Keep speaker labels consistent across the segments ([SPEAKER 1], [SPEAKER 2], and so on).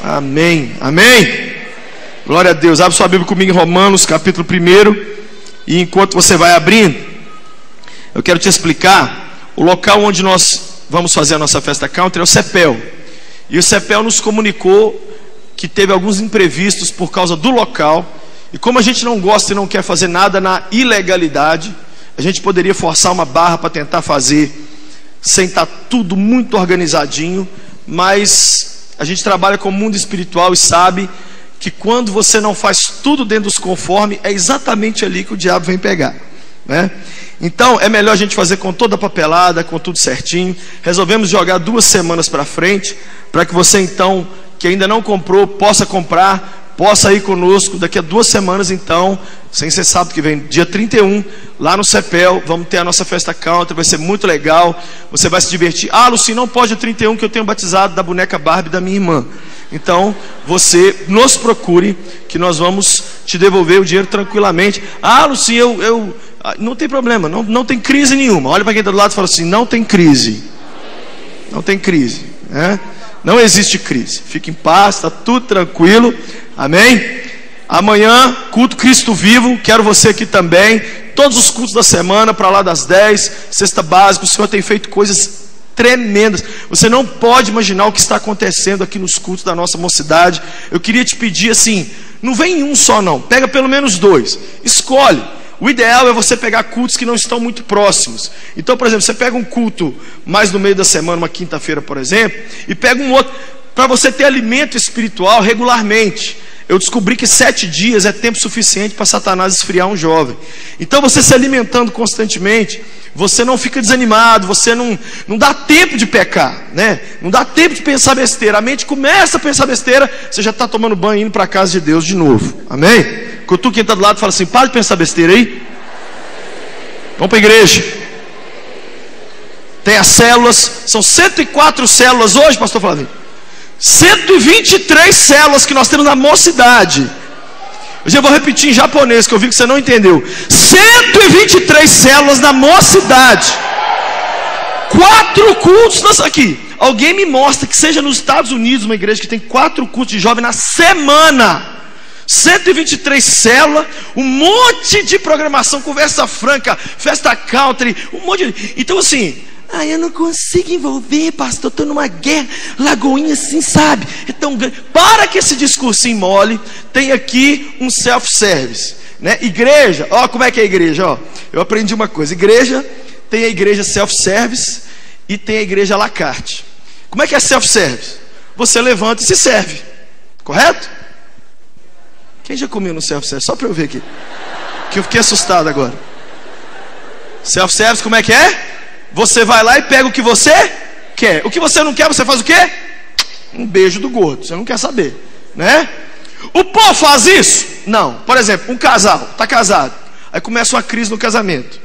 [SPEAKER 1] Amém, amém. Glória a Deus. Abre sua Bíblia comigo em Romanos capítulo 1. E enquanto você vai abrindo, eu quero te explicar o local onde nós vamos fazer a nossa festa country é o CEPEL. E o CEPEL nos comunicou que teve alguns imprevistos por causa do local. E como a gente não gosta e não quer fazer nada na ilegalidade, a gente poderia forçar uma barra para tentar fazer sem estar tudo muito organizadinho. Mas a gente trabalha com o mundo espiritual e sabe que quando você não faz tudo dentro dos conformes, é exatamente ali que o diabo vem pegar, né? Então é melhor a gente fazer com toda a papelada, com tudo certinho. Resolvemos jogar 2 semanas para frente, para que você então, que ainda não comprou, possa comprar, possa ir conosco. Daqui a 2 semanas então, sem ser sábado que vem, dia 31, lá no CEPEL, vamos ter a nossa festa country, vai ser muito legal, você vai se divertir. Ah, Luci, não pode o 31 que eu tenho batizado da boneca Barbie da minha irmã. Então, você nos procure, que nós vamos te devolver o dinheiro tranquilamente. Ah, Luci, não tem problema, não tem crise nenhuma. Olha para quem está do lado e fala assim: não tem crise. Não tem crise, né? Não existe crise. Fique em paz, está tudo tranquilo. Amém? Amanhã, culto Cristo Vivo. Quero você aqui também. Todos os cultos da semana, para lá das 10, cesta básica. O Senhor tem feito coisas tremendas. Você não pode imaginar o que está acontecendo aqui nos cultos da nossa mocidade. Eu queria te pedir assim: não vem em um só não, pega pelo menos 2, escolhe. O ideal é você pegar cultos que não estão muito próximos. Então, por exemplo, você pega um culto mais no meio da semana, uma quinta-feira, por exemplo, e pega um outro, para você ter alimento espiritual regularmente. Eu descobri que 7 dias é tempo suficiente para Satanás esfriar um jovem. Então, você se alimentando constantemente, você não fica desanimado, você não dá tempo de pecar, né? Não dá tempo de pensar besteira. A mente começa a pensar besteira, você já está tomando banho e indo para a casa de Deus de novo. Amém? Quando quem está do lado fala assim: para de pensar besteira aí. Vamos para a igreja. Tem as células, são 104 células hoje, pastor Flavinho. 123 células que nós temos na mocidade. Eu já vou repetir em japonês, que eu vi que você não entendeu. 123 células na mocidade. 4 cultos aqui. Alguém me mostra que seja nos Estados Unidos uma igreja que tem 4 cultos de jovem na semana. 123 células, um monte de programação, conversa franca, festa country, um monte de... Então assim, eu não consigo envolver, pastor, estou numa guerra, Lagoinha assim, sabe, é tão grande. Para que esse discursinho mole. Tem aqui um self-service, né? Igreja, ó, como é que é a igreja, ó. Eu aprendi uma coisa: igreja, tem a igreja self-service e tem a igreja à la carte. Como é que é self-service? Você levanta e se serve, correto? Quem já comeu no self-service? Só para eu ver aqui, que eu fiquei assustado agora. Self-service, como é que é? Você vai lá e pega o que você quer. O que você não quer, você faz o quê? Um beijo do gordo. Você não quer saber, né? O povo faz isso? Não. Por exemplo, um casal está casado, aí começa uma crise no casamento.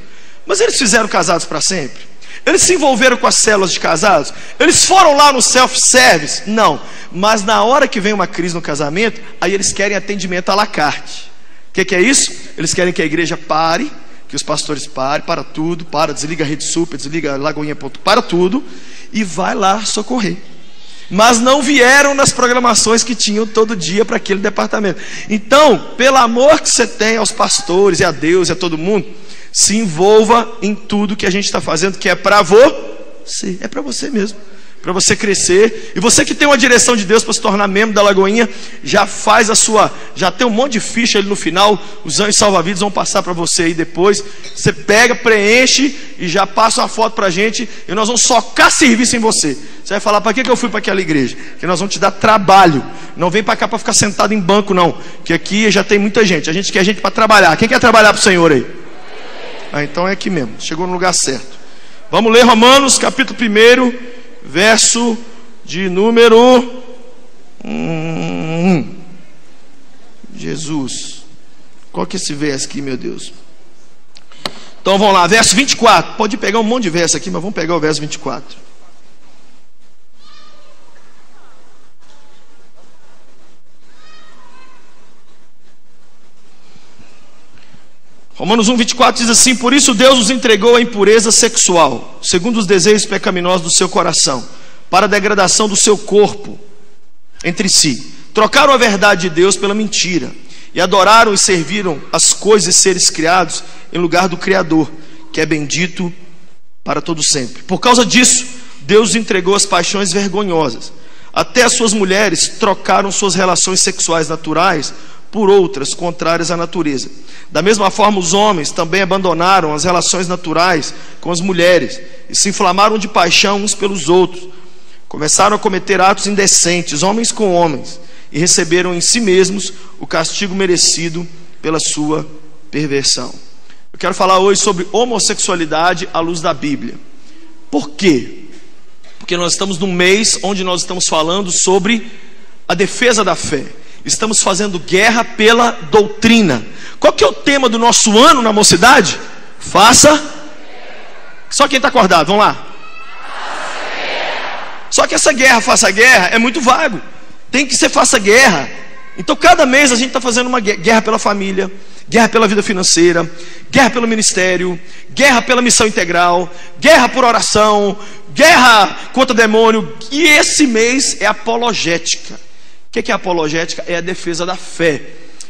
[SPEAKER 1] Mas eles fizeram casados para sempre? Eles se envolveram com as células de casados? Eles foram lá no self-service? Não. Mas na hora que vem uma crise no casamento, aí eles querem atendimento à la carte. O que é isso? Eles querem que a igreja pare, que os pastores parem, para tudo, desliga a Rede Super, desliga a Lagoinha, para tudo, e vai lá socorrer. Mas não vieram nas programações que tinham todo dia para aquele departamento. Então, pelo amor que você tem aos pastores e a Deus e a todo mundo, se envolva em tudo que a gente está fazendo, que é para você, é para você mesmo, para você crescer. E você que tem uma direção de Deus para se tornar membro da Lagoinha, já faz já tem um monte de ficha ali no final. Os anjos salva-vidas vão passar para você aí depois. Você pega, preenche e já passa uma foto para a gente, e nós vamos socar serviço em você. Você vai falar: para que eu fui para aquela igreja? Que nós vamos te dar trabalho. Não vem para cá para ficar sentado em banco não, que aqui já tem muita gente. A gente quer gente para trabalhar. Quem quer trabalhar para o Senhor aí? Então é aqui mesmo, chegou no lugar certo. Vamos ler Romanos capítulo 1, verso de número 1. Jesus, qual que é esse verso aqui, meu Deus? Então vamos lá, verso 24. Pode pegar um monte de verso aqui, mas vamos pegar o verso 24. Romanos 1, 24 diz assim: por isso Deus os entregou à impureza sexual, segundo os desejos pecaminosos do seu coração, para a degradação do seu corpo, entre si. Trocaram a verdade de Deus pela mentira. E adoraram e serviram as coisas e seres criados em lugar do Criador, que é bendito para todo sempre. Por causa disso, Deus entregou as paixões vergonhosas. Até as suas mulheres trocaram suas relações sexuais naturais por outras contrárias à natureza. Da mesma forma, os homens também abandonaram as relações naturais com as mulheres e se inflamaram de paixão uns pelos outros. Começaram a cometer atos indecentes, homens com homens, e receberam em si mesmos o castigo merecido pela sua perversão. Eu quero falar hoje sobre homossexualidade à luz da Bíblia. Por quê? Porque nós estamos num mês onde nós estamos falando sobre a defesa da fé. Estamos fazendo guerra pela doutrina. Qual que é o tema do nosso ano na mocidade? Faça. Só quem está acordado, vamos lá. Só que essa guerra, faça guerra, é muito vago. Tem que ser faça guerra. Então cada mês a gente está fazendo uma guerra pela família, guerra pela vida financeira, guerra pelo ministério, guerra pela missão integral, guerra por oração, guerra contra o demônio. E esse mês é apologética. O que é apologética? É a defesa da fé.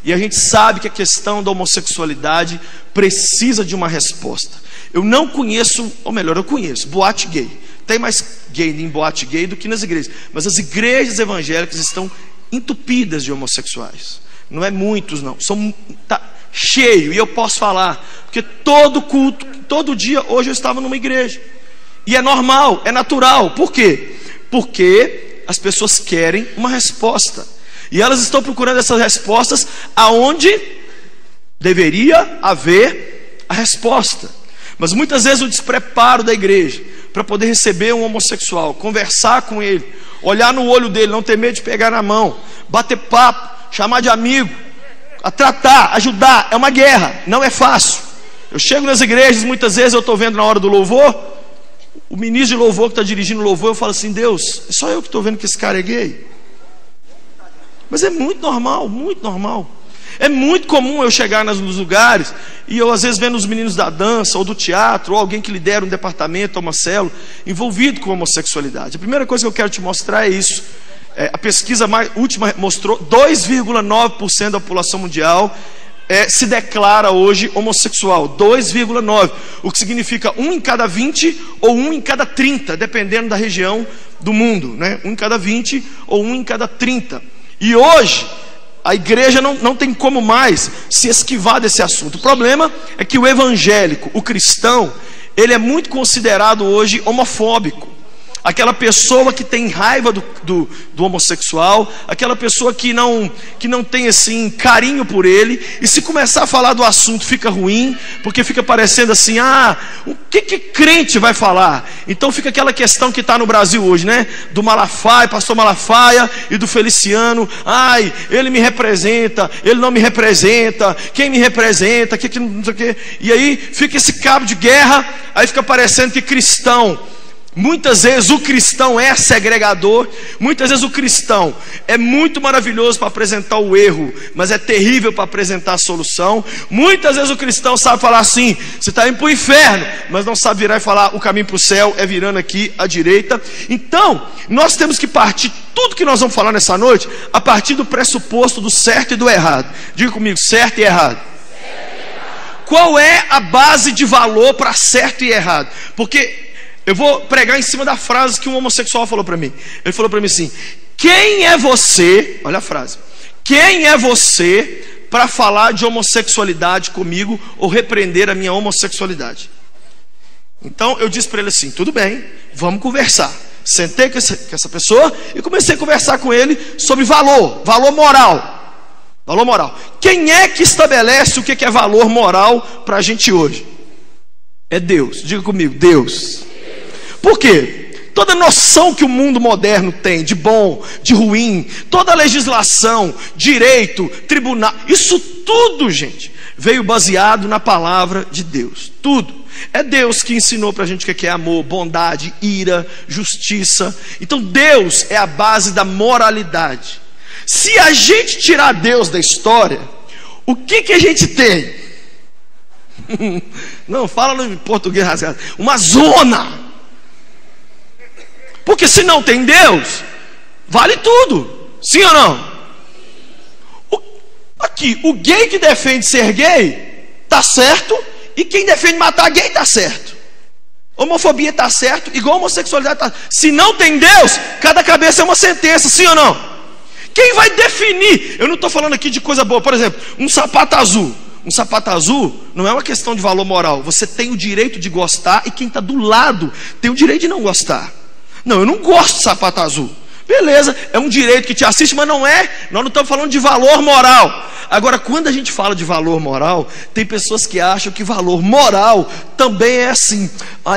[SPEAKER 1] E a gente sabe que a questão da homossexualidade precisa de uma resposta. Eu não conheço, ou melhor, eu conheço boate gay. Tem mais gay em boate gay do que nas igrejas. Mas as igrejas evangélicas estão entupidas de homossexuais. Não é muitos não, tá cheio. E eu posso falar, porque todo culto, todo dia, hoje eu estava numa igreja. E é normal, é natural. Por quê? Porque as pessoas querem uma resposta. E elas estão procurando essas respostas aonde deveria haver a resposta. Mas muitas vezes o despreparo da igreja para poder receber um homossexual, conversar com ele, olhar no olho dele, não ter medo de pegar na mão, bater papo, chamar de amigo, a tratar, ajudar, é uma guerra, não é fácil. Eu chego nas igrejas, muitas vezes eu estou vendo na hora do louvor, o ministro de louvor que está dirigindo o louvor, eu falo assim: Deus, é só eu que estou vendo que esse cara é gay? Mas é muito normal, muito normal. É muito comum eu chegar nos lugares e eu às vezes vendo os meninos da dança ou do teatro, ou alguém que lidera um departamento ou uma célula envolvido com a homossexualidade. A primeira coisa que eu quero te mostrar é isso. A pesquisa última mostrou 2,9% da população mundial se declara hoje homossexual. 2,9%, o que significa 1 em cada 20 ou 1 em cada 30, dependendo da região do mundo, né? 1 em cada 20 ou 1 em cada 30. E hoje a igreja não tem como mais se esquivar desse assunto. O problema é que o evangélico, o cristão, ele é muito considerado hoje homofóbico. Aquela pessoa que tem raiva do homossexual, aquela pessoa que não tem assim carinho por ele, e se começar a falar do assunto fica ruim, porque fica parecendo assim: o que crente vai falar? Então fica aquela questão que está no Brasil hoje, né? Do Malafaia, pastor Malafaia, e do Feliciano: ele me representa, ele não me representa, quem me representa, que não sei o quê. E aí fica esse cabo de guerra, aí fica parecendo que cristão, muitas vezes o cristão é segregador. Muitas vezes o cristão é muito maravilhoso para apresentar o erro, mas é terrível para apresentar a solução. Muitas vezes o cristão sabe falar assim: você está indo para o inferno, mas não sabe virar e falar: o caminho para o céu é virando aqui à direita. Então nós temos que partir tudo que nós vamos falar nessa noite a partir do pressuposto do certo e do errado. Diga comigo: certo e errado. Qual é a base de valor para certo e errado? Porque eu vou pregar em cima da frase que um homossexual falou para mim. Ele falou para mim assim: quem é você, olha a frase, quem é você para falar de homossexualidade comigo ou repreender a minha homossexualidade? Então eu disse para ele assim: tudo bem, vamos conversar. Sentei com essa pessoa e comecei a conversar com ele sobre valor moral. Valor moral. Quem é que estabelece o que é valor moral para a gente hoje? É Deus. Diga comigo: Deus. Por quê? Toda noção que o mundo moderno tem de bom, de ruim, toda a legislação, direito, tribunal, isso tudo, gente, veio baseado na palavra de Deus. Tudo. É Deus que ensinou pra gente o que é amor, bondade, ira, justiça. Então Deus é a base da moralidade. Se a gente tirar Deus da história, o que a gente tem? Não, fala no português rasgado. Uma zona. Porque se não tem Deus, vale tudo. Sim ou não? Aqui, o gay que defende ser gay tá certo, e quem defende matar gay tá certo. Homofobia tá certo, igual homossexualidade tá. Se não tem Deus, cada cabeça é uma sentença, sim ou não? Quem vai definir? Eu não estou falando aqui de coisa boa. Por exemplo, um sapato azul. Um sapato azul não é uma questão de valor moral. Você tem o direito de gostar, e quem está do lado tem o direito de não gostar. Não, eu não gosto de sapato azul. Beleza, é um direito que te assiste, mas não é. Nós não estamos falando de valor moral. Agora, quando a gente fala de valor moral, tem pessoas que acham que valor moral também é assim.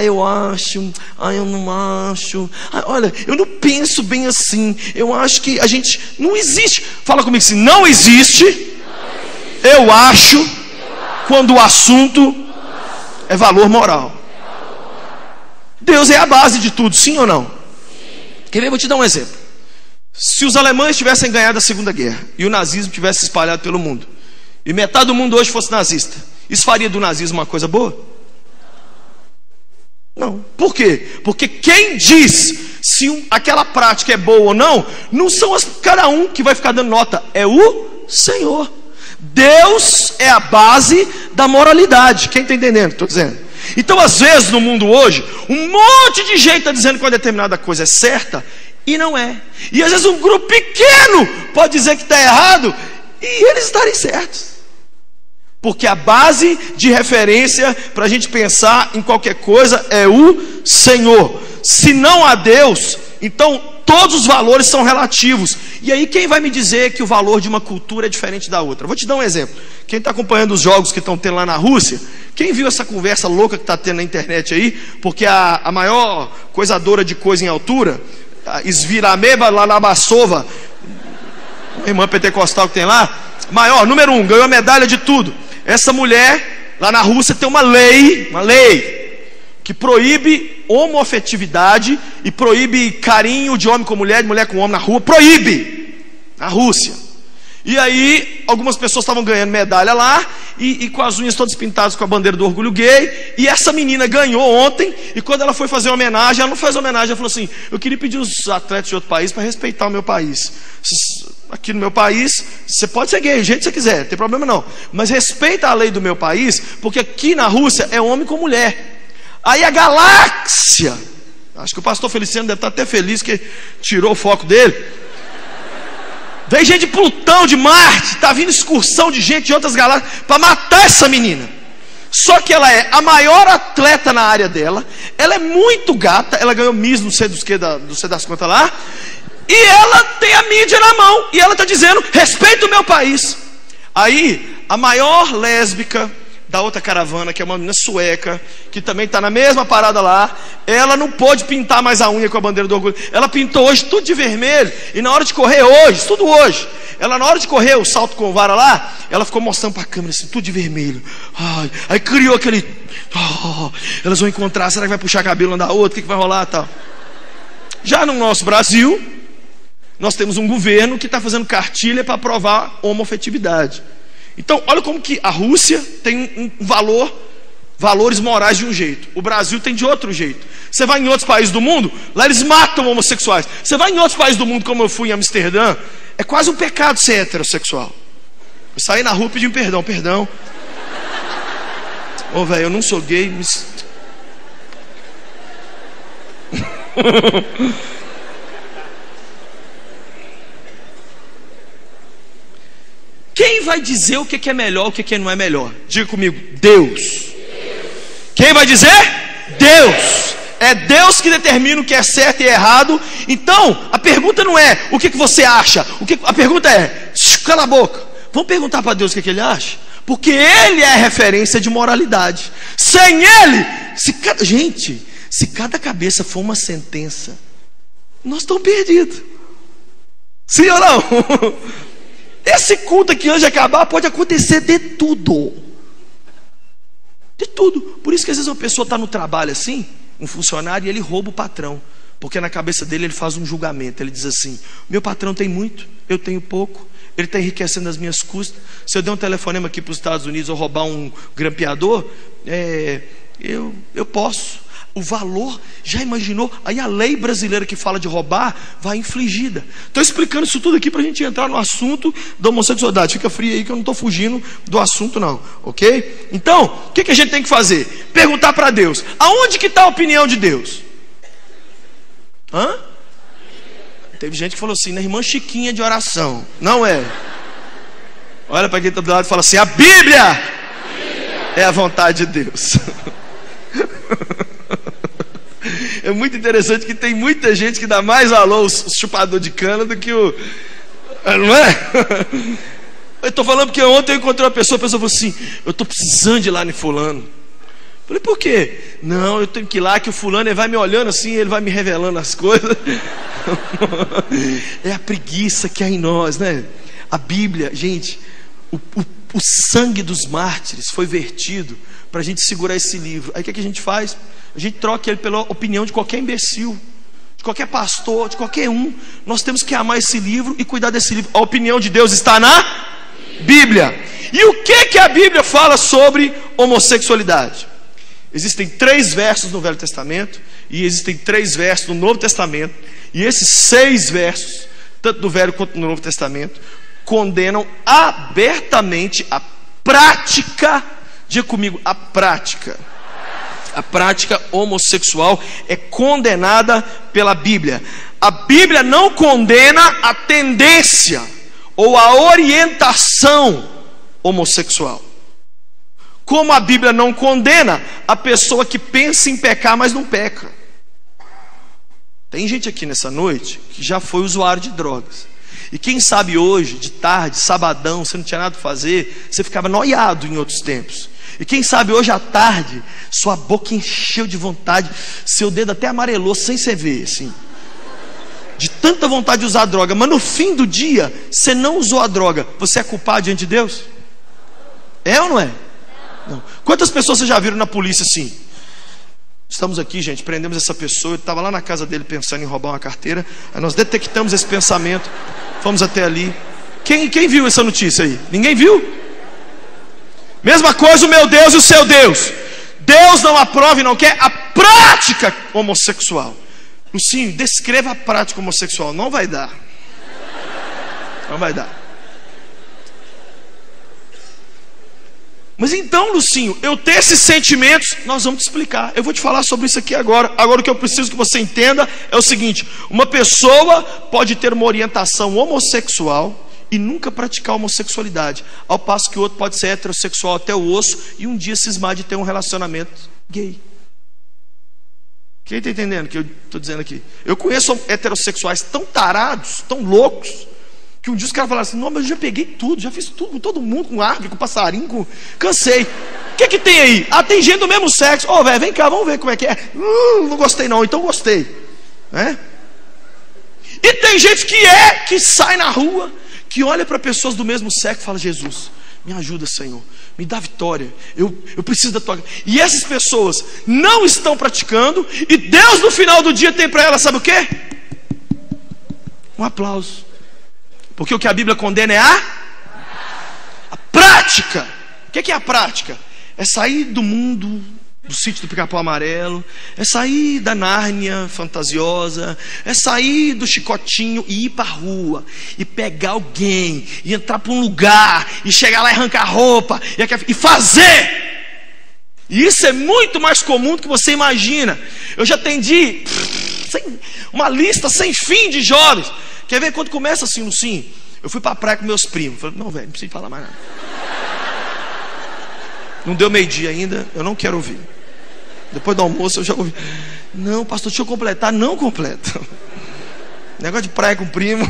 [SPEAKER 1] Eu acho, eu não acho. Olha, eu não penso bem assim. Eu acho que a gente não existe. Fala comigo assim, não existe. Eu acho, quando o assunto é valor moral. Deus é a base de tudo, sim ou não? Quer ver? Vou te dar um exemplo. Se os alemães tivessem ganhado a Segunda Guerra e o nazismo tivesse espalhado pelo mundo, e metade do mundo hoje fosse nazista, isso faria do nazismo uma coisa boa? Não. Por quê? Porque quem diz se aquela prática é boa ou não, não são cada um que vai ficar dando nota, é o Senhor. Deus é a base da moralidade. Quem está entendendo? Estou dizendo. Então, às vezes no mundo hoje, um monte de gente está dizendo que uma determinada coisa é certa e não é. E às vezes um grupo pequeno pode dizer que está errado e eles estarem certos. Porque a base de referência para a gente pensar em qualquer coisa é o Senhor. Se não há Deus, então todos os valores são relativos. E aí quem vai me dizer que o valor de uma cultura é diferente da outra? Vou te dar um exemplo. Quem está acompanhando os jogos que estão tendo lá na Rússia, quem viu essa conversa louca que está tendo na internet aí? Porque a maior coisadora de coisa em altura, a Svirameba Lalabassova, uma irmã pentecostal que tem lá, maior, número 1, ganhou a medalha de tudo. Essa mulher, lá na Rússia, tem uma lei que proíbe homoafetividade e proíbe carinho de homem com mulher, de mulher com homem na rua. Proíbe! Na Rússia. E aí, algumas pessoas estavam ganhando medalha lá, e com as unhas todas pintadas com a bandeira do orgulho gay. E essa menina ganhou ontem, e quando ela foi fazer uma homenagem, ela não faz homenagem, ela falou assim: eu queria pedir os atletas de outro país para respeitar o meu país. Aqui no meu país, você pode ser gay do jeito que você quiser, não tem problema não, mas respeita a lei do meu país, porque aqui na Rússia é homem com mulher. Aí a galáxia, acho que o pastor Feliciano deve estar até feliz que tirou o foco dele. Vem gente de Plutão, de Marte, está vindo excursão de gente de outras galáxias para matar essa menina. Só que ela é a maior atleta na área dela, ela é muito gata, ela ganhou Miss, não sei das contas lá, e ela tem a mídia na mão, e ela está dizendo: respeita o meu país. Aí a maior lésbica da outra caravana, que é uma menina sueca, que também está na mesma parada lá, ela não pôde pintar mais a unha com a bandeira do orgulho. Ela pintou hoje tudo de vermelho, e na hora de correr hoje, tudo hoje, ela na hora de correr o salto com vara lá, ela ficou mostrando para a câmera assim, tudo de vermelho. Aí criou aquele, elas vão encontrar, será que vai puxar cabelo um da outra, o que vai rolar e tal. Já no nosso Brasil, nós temos um governo que está fazendo cartilha para aprovar homoafetividade. Então, olha como que a Rússia tem valores morais de um jeito, o Brasil tem de outro jeito. Você vai em outros países do mundo, lá eles matam homossexuais. Você vai em outros países do mundo, como eu fui em Amsterdã, é quase um pecado ser heterossexual. Eu saí na rua pedindo perdão. Ô velho, eu não sou gay, mas... Quem vai dizer o que é melhor, o que não é melhor? Diga comigo, Deus. Quem vai dizer? Deus. É Deus que determina o que é certo e errado. Então, a pergunta não é o que você acha. A pergunta é, cala a boca. Vamos perguntar para Deus o que ele acha? Porque Ele é a referência de moralidade. Sem Ele, se cada cabeça for uma sentença, nós estamos perdidos. Sim ou não? Esse culto aqui, antes de acabar, pode acontecer de tudo. De tudo. Por isso que às vezes uma pessoa está no trabalho assim, um funcionário, e ele rouba o patrão. Porque na cabeça dele ele faz um julgamento. Ele diz assim: meu patrão tem muito, eu tenho pouco. Ele está enriquecendo as minhas custas. Se eu der um telefonema aqui para os Estados Unidos ou roubar um grampeador, eu posso. o valor, já imaginou? Aí a lei brasileira que fala de roubar vai infligida. Estou explicando isso tudo aqui para a gente entrar no assunto da homossexualidade. Fica frio aí que eu não estou fugindo do assunto não, ok? Então, o que a gente tem que fazer? Perguntar para Deus, aonde que está a opinião de Deus? Hã? Teve gente que falou assim, na irmã Chiquinha de oração. Não é. Olha para quem está do lado e fala assim, a Bíblia é a vontade de Deus. É muito interessante que tem muita gente que dá mais valor aos chupador de cana do que o... Não é? Eu estou falando porque ontem eu encontrei uma pessoa, a pessoa falou assim, eu estou precisando de ir lá em fulano. Falei, por quê? Não, eu tenho que ir lá que o fulano ele vai me olhando assim, ele vai me revelando as coisas. É a preguiça que há em nós, né? A Bíblia, gente, o sangue dos mártires foi vertido para a gente segurar esse livro. Aí o que a gente faz? A gente troca ele pela opinião de qualquer imbecil, de qualquer pastor, de qualquer um. Nós temos que amar esse livro e cuidar desse livro. A opinião de Deus está na Bíblia. E o que a Bíblia fala sobre homossexualidade? Existem 3 versos no Velho Testamento e existem 3 versos no Novo Testamento. E esses 6 versos, tanto do Velho quanto no Novo Testamento, condenam abertamente a prática, diga comigo, a prática homossexual é condenada pela Bíblia. A Bíblia não condena a tendência ou a orientação homossexual, como a Bíblia não condena a pessoa que pensa em pecar, mas não peca. Tem gente aqui nessa noite que já foi usuário de drogas. E quem sabe hoje, de tarde, sabadão, você não tinha nada para fazer, você ficava noiado em outros tempos. E quem sabe hoje à tarde, sua boca encheu de vontade, seu dedo até amarelou sem você ver, assim, de tanta vontade de usar droga. Mas no fim do dia, você não usou a droga. Você é culpado diante de Deus? É ou não é? Não. Quantas pessoas vocês já viram na polícia assim? Estamos aqui, gente, prendemos essa pessoa. Ele estava lá na casa dele pensando em roubar uma carteira. Aí nós detectamos esse pensamento, fomos até ali. Quem viu essa notícia aí? Ninguém viu? Mesma coisa o meu Deus e o seu Deus. Deus não aprova e não quer a prática homossexual. Lucinho, descreva a prática homossexual. Não vai dar. Não vai dar. Mas então, Lucinho, eu ter esses sentimentos, nós vamos te explicar. Eu vou te falar sobre isso aqui agora. Agora o que eu preciso que você entenda é o seguinte: uma pessoa pode ter uma orientação homossexual e nunca praticar homossexualidade, ao passo que o outro pode ser heterossexual até o osso e um dia cismar de ter um relacionamento gay. Quem está entendendo o que eu estou dizendo aqui? Eu conheço heterossexuais tão tarados, tão loucos, que um dia os caras falaram assim: não, mas eu já peguei tudo, já fiz tudo com todo mundo, com árvore, com passarinho, cansei. O que tem aí? Ah, tem gente do mesmo sexo. Ô, velho, vem cá, vamos ver como é que é. Não gostei não, então gostei, né? E tem gente que sai na rua, que olha para pessoas do mesmo sexo e fala: Jesus, me ajuda, Senhor, me dá vitória, eu preciso da tua... E essas pessoas não estão praticando, e Deus no final do dia tem para elas, sabe o quê? Um aplauso. Porque o que a Bíblia condena é a prática. O que é a prática? É sair do mundo, do sítio do Pica-Pau Amarelo, é sair da Nárnia fantasiosa, é sair do chicotinho e ir para a rua, e pegar alguém, e entrar para um lugar, e chegar lá e arrancar a roupa, e fazer. E isso é muito mais comum do que você imagina. Eu já atendi uma lista sem fim de jovens. Quer ver quando começa assim, Lucinho? Eu fui para a praia com meus primos. Falei: não, velho, não precisa falar mais nada. Não deu meio-dia ainda, eu não quero ouvir. Depois do almoço eu já ouvi. Não, pastor, deixa eu completar. Não completa. Negócio de praia com primo.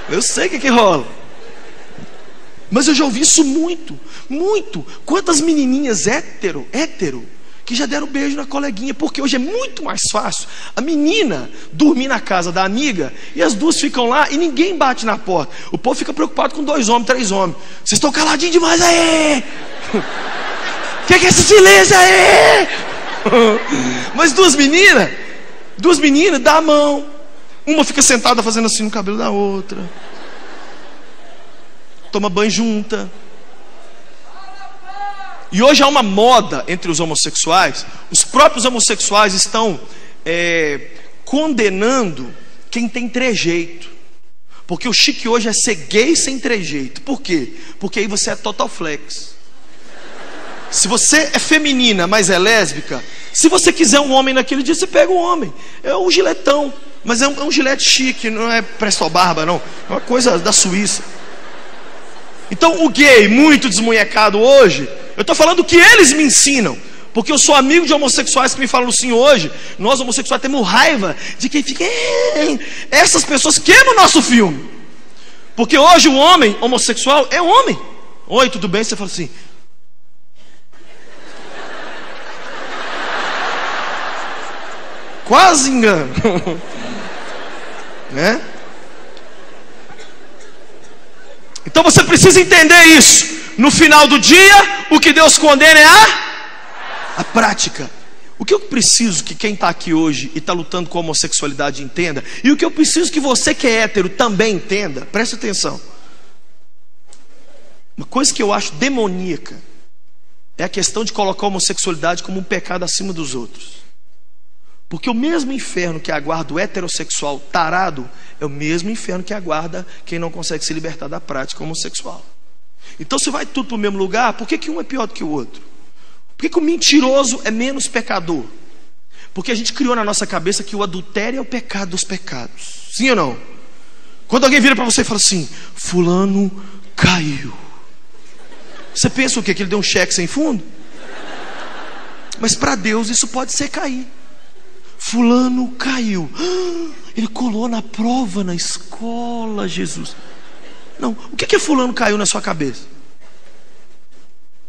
[SPEAKER 1] Eu sei o que rola. Mas eu já ouvi isso muito, muito. Quantas menininhas hétero, que já deram beijo na coleguinha, porque hoje é muito mais fácil a menina dormir na casa da amiga e as duas ficam lá e ninguém bate na porta. O povo fica preocupado com 2 homens, 3 homens. Vocês estão caladinhos demais aí. Que é esse silêncio aí? Mas duas meninas dá a mão. Uma fica sentada fazendo assim no cabelo da outra. Toma banho junta. E hoje há uma moda entre os homossexuais. Os próprios homossexuais estão condenando quem tem trejeito. Porque o chique hoje é ser gay sem trejeito. Por quê? Porque aí você é total flex. Se você é feminina, mas é lésbica, se você quiser um homem naquele dia, você pega um homem. É um giletão, mas é um gilete chique, não é Presto Barba, não. É uma coisa da Suíça. Então o gay muito desmunhecado hoje, eu estou falando o que eles me ensinam. Porque eu sou amigo de homossexuais que me falam assim hoje. Nós homossexuais temos raiva de quem fica... Essas pessoas queimam o nosso filme. Porque hoje o homem homossexual é homem. Oi, tudo bem? Você fala assim... Quase engano. Né? Então você precisa entender isso. No final do dia, o que Deus condena é a prática. O que eu preciso que quem está aqui hoje e está lutando com a homossexualidade entenda, e o que eu preciso que você que é hétero também entenda, preste atenção. Uma coisa que eu acho demoníaca é a questão de colocar a homossexualidade como um pecado acima dos outros. Porque o mesmo inferno que aguarda o heterossexual tarado é o mesmo inferno que aguarda quem não consegue se libertar da prática homossexual. Então se vai tudo para o mesmo lugar, por que um é pior do que o outro? Por que o mentiroso é menos pecador? Porque a gente criou na nossa cabeça que o adultério é o pecado dos pecados. Sim ou não? Quando alguém vira para você e fala assim: fulano caiu, você pensa o quê? Que ele deu um cheque sem fundo? Mas para Deus isso pode ser cair. Fulano caiu, ele colou na prova na escola, Jesus. Não, o que fulano caiu na sua cabeça?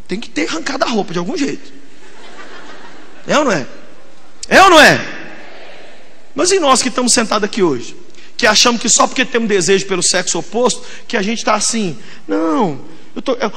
[SPEAKER 1] Tem que ter arrancado a roupa de algum jeito. É ou não é? É ou não é? Mas e nós que estamos sentados aqui hoje, que achamos que só porque temos desejo pelo sexo oposto, que a gente está assim? Não.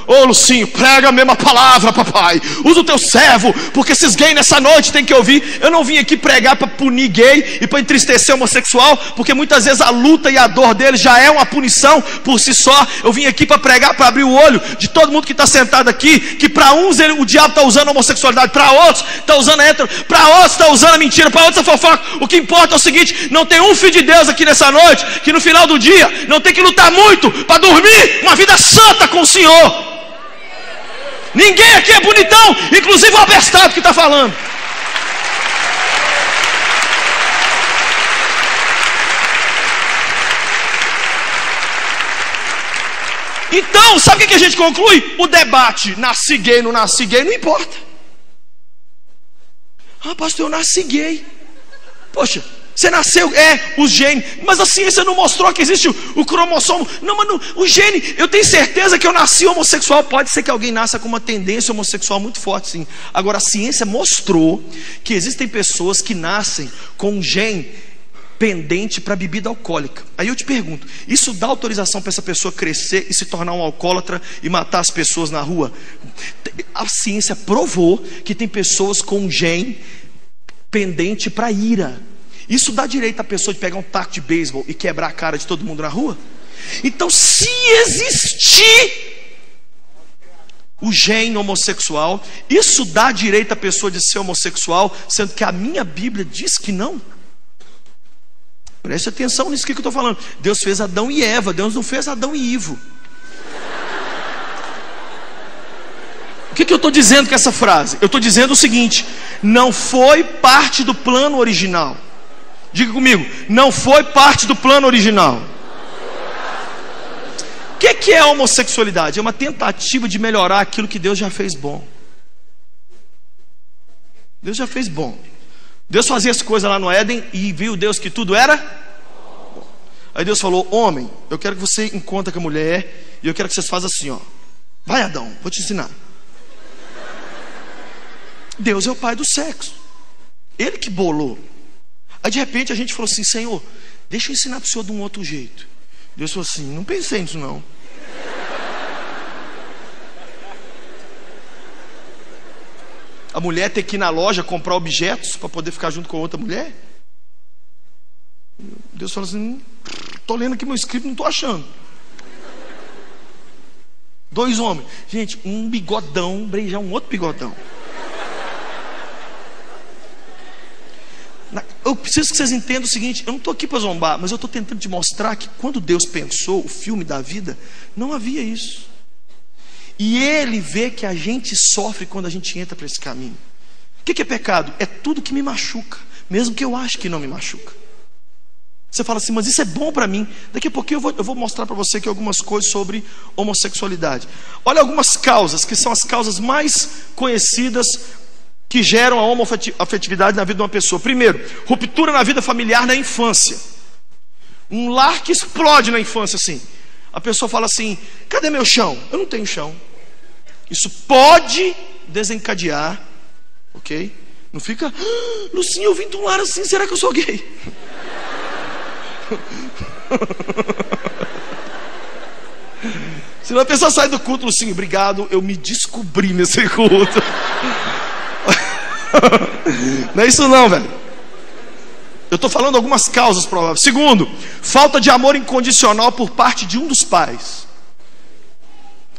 [SPEAKER 1] Ô Lucinho, prega a mesma palavra, papai. Usa o teu servo, porque esses gays nessa noite tem que ouvir. Eu não vim aqui pregar para punir gay e para entristecer homossexual, porque muitas vezes a luta e a dor deles já é uma punição por si só. Eu vim aqui para pregar, para abrir o olho de todo mundo que está sentado aqui, que para uns o diabo está usando a homossexualidade, para outros está usando a hétero, para outros está usando a mentira, para outros a fofoca. O que importa é o seguinte: não tem um filho de Deus aqui nessa noite que no final do dia não tem que lutar muito para dormir uma vida santa com o Senhor. Ninguém aqui é bonitão, inclusive o abestado que está falando. Então, sabe o que a gente conclui? O debate, nasci gay, não importa. Ah, pastor, eu nasci gay. Poxa, você nasceu, os genes, mas a ciência não mostrou que existe o cromossomo. Não, mas o gene, eu tenho certeza que eu nasci homossexual. Pode ser que alguém nasça com uma tendência homossexual muito forte, sim. Agora a ciência mostrou que existem pessoas que nascem com um gene pendente para bebida alcoólica. Aí eu te pergunto, isso dá autorização para essa pessoa crescer e se tornar um alcoólatra e matar as pessoas na rua? A ciência provou que tem pessoas com um gene pendente para ira. Isso dá direito à pessoa de pegar um taco de beisebol e quebrar a cara de todo mundo na rua? Então, se existir o gene homossexual, isso dá direito à pessoa de ser homossexual, sendo que a minha Bíblia diz que não? Preste atenção nisso que eu estou falando. Deus fez Adão e Eva, Deus não fez Adão e Ivo. O que eu estou dizendo com essa frase? Eu estou dizendo o seguinte: não foi parte do plano original. Diga comigo, não foi parte do plano original. O que é a homossexualidade? É uma tentativa de melhorar aquilo que Deus já fez bom. Deus já fez bom. Deus fazia as coisas lá no Éden e viu Deus que tudo era bom. Aí Deus falou: homem, eu quero que você encontre com a mulher e eu quero que vocês façam assim, ó. Vai, Adão, vou te ensinar. Deus é o pai do sexo. Ele que bolou. Aí de repente a gente falou assim: Senhor, deixa eu ensinar para o Senhor de um outro jeito. Deus falou assim: não pensei nisso não. A mulher tem que ir na loja comprar objetos para poder ficar junto com outra mulher. Deus falou assim: estou lendo aqui meu escrito, não estou achando. 2 homens. Gente, um bigodão beijar um outro bigodão. Eu preciso que vocês entendam o seguinte: eu não estou aqui para zombar, mas eu estou tentando te mostrar que quando Deus pensou o filme da vida, não havia isso. E Ele vê que a gente sofre quando a gente entra para esse caminho. O que é pecado? É tudo que me machuca, mesmo que eu ache que não me machuca. Você fala assim, mas isso é bom para mim. Daqui a pouquinho eu vou mostrar para você aqui algumas coisas sobre homossexualidade. Olha algumas causas, que são as causas mais conhecidas que geram a homoafetividade na vida de uma pessoa. Primeiro, ruptura na vida familiar na infância. Um lar que explode na infância assim. A pessoa fala assim, cadê meu chão? Eu não tenho chão. Isso pode desencadear, ok? Não fica, Lucinha, eu vim de um lar assim, será que eu sou gay? Se uma pessoa sai do culto, Lucinha, obrigado, eu me descobri nesse culto. Não é isso não, velho. Eu estou falando algumas causas prováveis. Segundo, falta de amor incondicional por parte de um dos pais.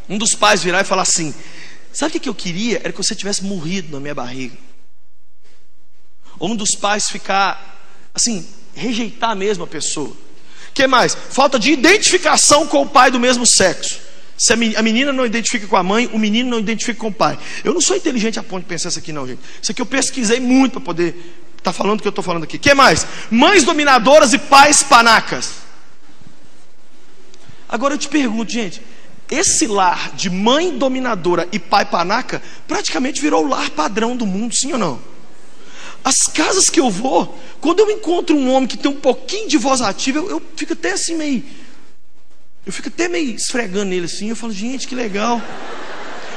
[SPEAKER 1] Um dos pais virar e falar assim, sabe o que eu queria? Era que você tivesse morrido na minha barriga. Ou um dos pais ficar assim, rejeitar mesmo a pessoa. O que mais? Falta de identificação com o pai do mesmo sexo. Se a menina não identifica com a mãe, o menino não identifica com o pai. Eu não sou inteligente a ponto de pensar isso aqui não, gente. Isso aqui eu pesquisei muito para poder estar falando o que eu estou falando aqui. O que mais? Mães dominadoras e pais panacas. Agora eu te pergunto, gente, esse lar de mãe dominadora e pai panaca praticamente virou o lar padrão do mundo, sim ou não? As casas que eu vou, quando eu encontro um homem que tem um pouquinho de voz ativa, eu fico até assim meio... Eu fico até meio esfregando nele assim. Eu falo, gente, que legal.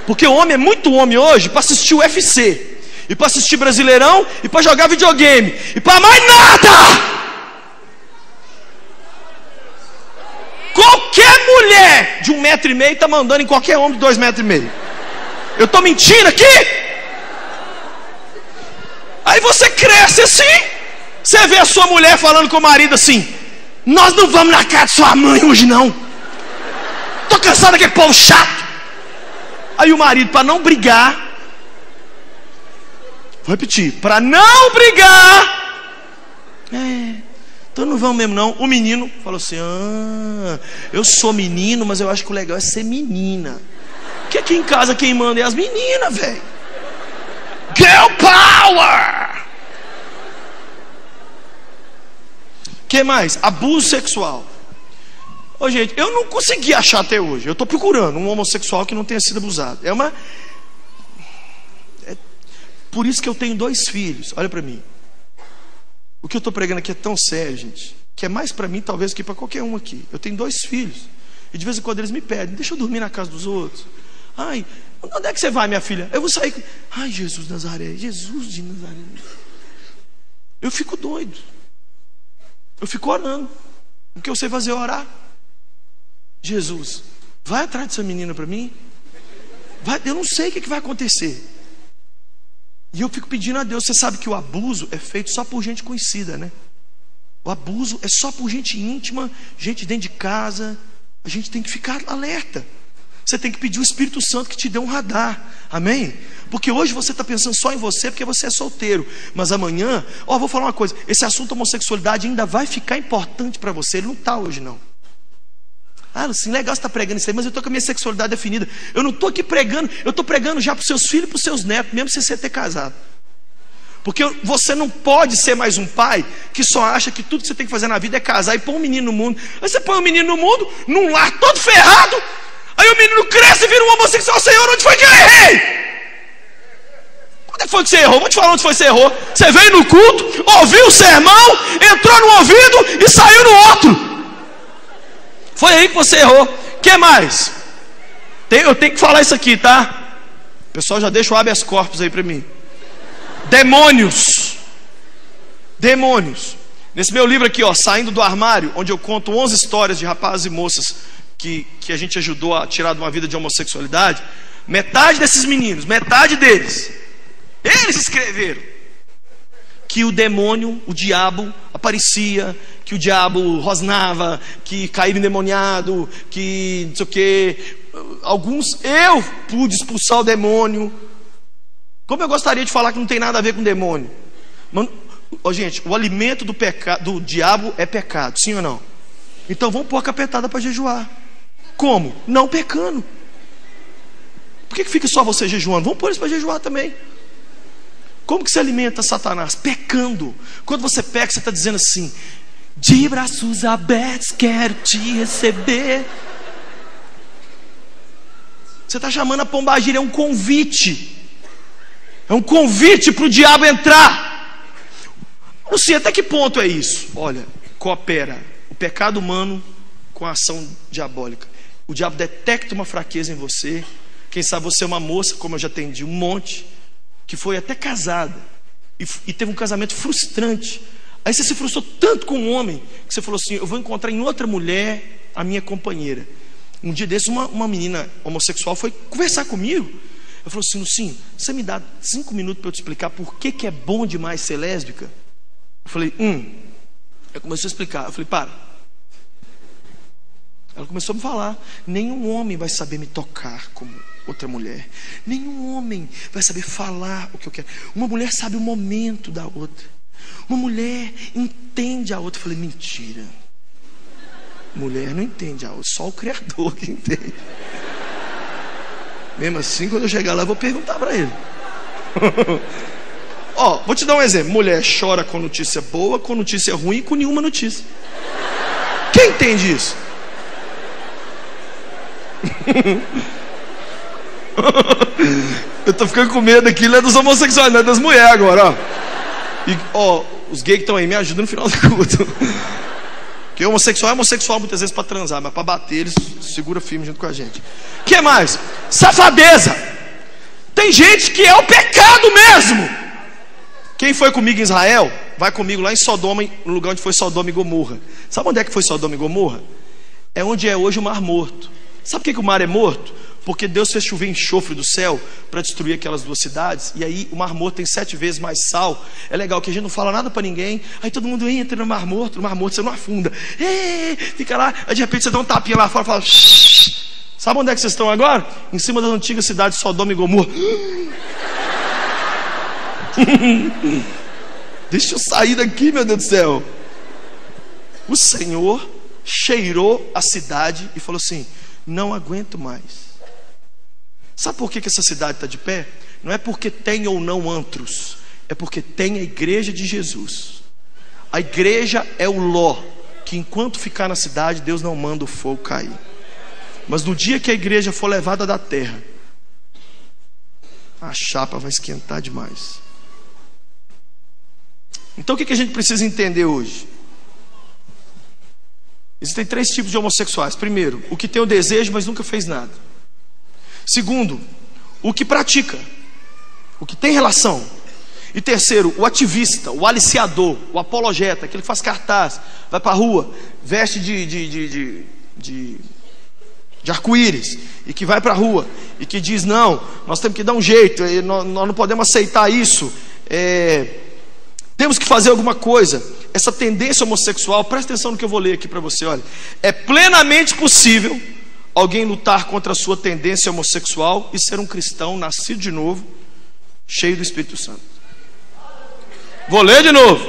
[SPEAKER 1] Porque o homem é muito homem hoje para assistir o UFC, e para assistir Brasileirão, e para jogar videogame, e para mais nada. Qualquer mulher de 1,5 m está mandando em qualquer homem de 2,5 m. Eu estou mentindo aqui? Aí você cresce assim, você vê a sua mulher falando com o marido assim, nós não vamos na casa de sua mãe hoje não. Tô cansado daquele povo chato. Aí o marido, para não brigar, vou repetir, para não brigar, então não vamos mesmo não. O menino falou assim, eu sou menino, mas eu acho que o legal é ser menina. Porque aqui em casa quem manda é as meninas, velho. Girl power. Que mais? Abuso sexual. Ô, gente, eu não consegui achar até hoje. Eu estou procurando um homossexual que não tenha sido abusado. Por isso que eu tenho 2 filhos. Olha para mim. O que eu estou pregando aqui é tão sério, gente, que é mais para mim talvez que para qualquer um aqui. Eu tenho 2 filhos. E de vez em quando eles me pedem, deixa eu dormir na casa dos outros. Ai, onde é que você vai, minha filha? Eu vou sair. Ai, Jesus de Nazaré, Jesus de Nazaré. Eu fico doido. Eu fico orando. O que eu sei fazer é orar. Jesus, vai atrás dessa menina para mim. Eu não sei o que vai acontecer. E eu fico pedindo a Deus. Você sabe que o abuso é feito só por gente conhecida, né? O abuso é só por gente íntima, gente dentro de casa. A gente tem que ficar alerta. Você tem que pedir o Espírito Santo que te dê um radar. Amém? Porque hoje você está pensando só em você porque você é solteiro. Mas amanhã, vou falar uma coisa. Esse assunto homossexualidade ainda vai ficar importante para você. Ele não está hoje não. Assim, legal você está pregando isso aí, mas eu estou com a minha sexualidade definida. Eu não estou aqui pregando, eu estou pregando já para os seus filhos e para os seus netos, mesmo sem você ter casado. Porque você não pode ser mais um pai que só acha que tudo que você tem que fazer na vida é casar e pôr um menino no mundo. Aí você põe um menino no mundo, num lar todo ferrado. Aí o menino cresce e vira um homossexual. Senhor, onde foi que eu errei? Onde foi que você errou? Vou te falar onde foi que você errou. Você veio no culto, ouviu o sermão, entrou no ouvido e saiu no outro. Foi aí que você errou. O que mais? Eu tenho que falar isso aqui, tá? O pessoal já deixa o habeas corpus aí para mim. Demônios. Demônios. Nesse meu livro aqui, Saindo do Armário, onde eu conto 11 histórias de rapazes e moças que a gente ajudou a tirar de uma vida de homossexualidade. Metade desses meninos, metade deles, eles escreveram que o demônio, o diabo aparecia, que o diabo rosnava, que caíram endemoniado, que não sei o que. alguns eu pude expulsar o demônio. Como eu gostaria de falar que não tem nada a ver com demônio. Mas, gente, o alimento do diabo é pecado, sim ou não? Então vamos pôr a capetada para jejuar. Como? Não pecando. Por que fica só você jejuando? Vamos pôr isso para jejuar também. Como que se alimenta Satanás? Pecando. Quando você peca, você está dizendo assim: de braços abertos quero te receber. Você está chamando a pombagira, é um convite. É um convite para o diabo entrar. Não sei até que ponto é isso. Olha, coopera o pecado humano com a ação diabólica. O diabo detecta uma fraqueza em você. Quem sabe você é uma moça, como eu já atendi um monte, que foi até casada e teve um casamento frustrante. Aí você se frustrou tanto com um homem que você falou assim: eu vou encontrar em outra mulher a minha companheira. Um dia desse uma menina homossexual foi conversar comigo. Eu falei assim: Lucinho, você me dá 5 minutos para eu te explicar por que é bom demais ser lésbica? Eu falei, Aí começou a explicar. Eu falei, para. Ela começou a me falar: nenhum homem vai saber me tocar como outra mulher. Nenhum homem vai saber falar o que eu quero. Uma mulher sabe o momento da outra. Uma mulher entende a outra. Eu falei, mentira. Mulher não entende a outra, só o Criador que entende. Mesmo assim, quando eu chegar lá, eu vou perguntar para ele. Vou te dar um exemplo. Mulher chora com notícia boa, com notícia ruim e com nenhuma notícia. Quem entende isso? Eu tô ficando com medo aqui, não é dos homossexuais, não é das mulheres agora, os gays que estão aí, me ajudam no final do culto. Porque homossexual é homossexual muitas vezes para transar, mas para bater eles segura firme junto com a gente. O que mais? Safadeza. Tem gente que é o pecado mesmo. Quem foi comigo em Israel, vai comigo lá em Sodoma, no lugar onde foi Sodoma e Gomorra. Sabe onde é que foi Sodoma e Gomorra? É onde é hoje o Mar Morto. Sabe por que o mar é morto? Porque Deus fez chover enxofre do céu para destruir aquelas 2 cidades. E aí o Mar Morto tem 7 vezes mais sal. É legal que a gente não fala nada para ninguém. Aí todo mundo entra no Mar Morto você não afunda. Fica lá, aí de repente você dá um tapinha lá fora e fala: shh. Sabe onde é que vocês estão agora? Em cima das antigas cidades de Sodoma e Gomorra. Deixa eu sair daqui, meu Deus do céu. O Senhor cheirou a cidade e falou assim: não aguento mais. Sabe por que essa cidade está de pé? Não é porque tem ou não antros, é porque tem a igreja de Jesus. A igreja é o Ló, que enquanto ficar na cidade, Deus não manda o fogo cair. Mas no dia que a igreja for levada da terra, a chapa vai esquentar demais. Então o que a gente precisa entender hoje? Existem 3 tipos de homossexuais. Primeiro, o que tem o desejo, mas nunca fez nada. Segundo, o que pratica, o que tem relação. E terceiro, o ativista, o aliciador, o apologeta, aquele que faz cartaz, vai para a rua, veste de arco-íris, e que vai para a rua, e que diz: não, nós temos que dar um jeito, nós não podemos aceitar isso, temos que fazer alguma coisa. Essa tendência homossexual, presta atenção no que eu vou ler aqui para você, olha. É plenamente possível alguém lutar contra a sua tendência homossexual e ser um cristão nascido de novo, cheio do Espírito Santo. Vou ler de novo.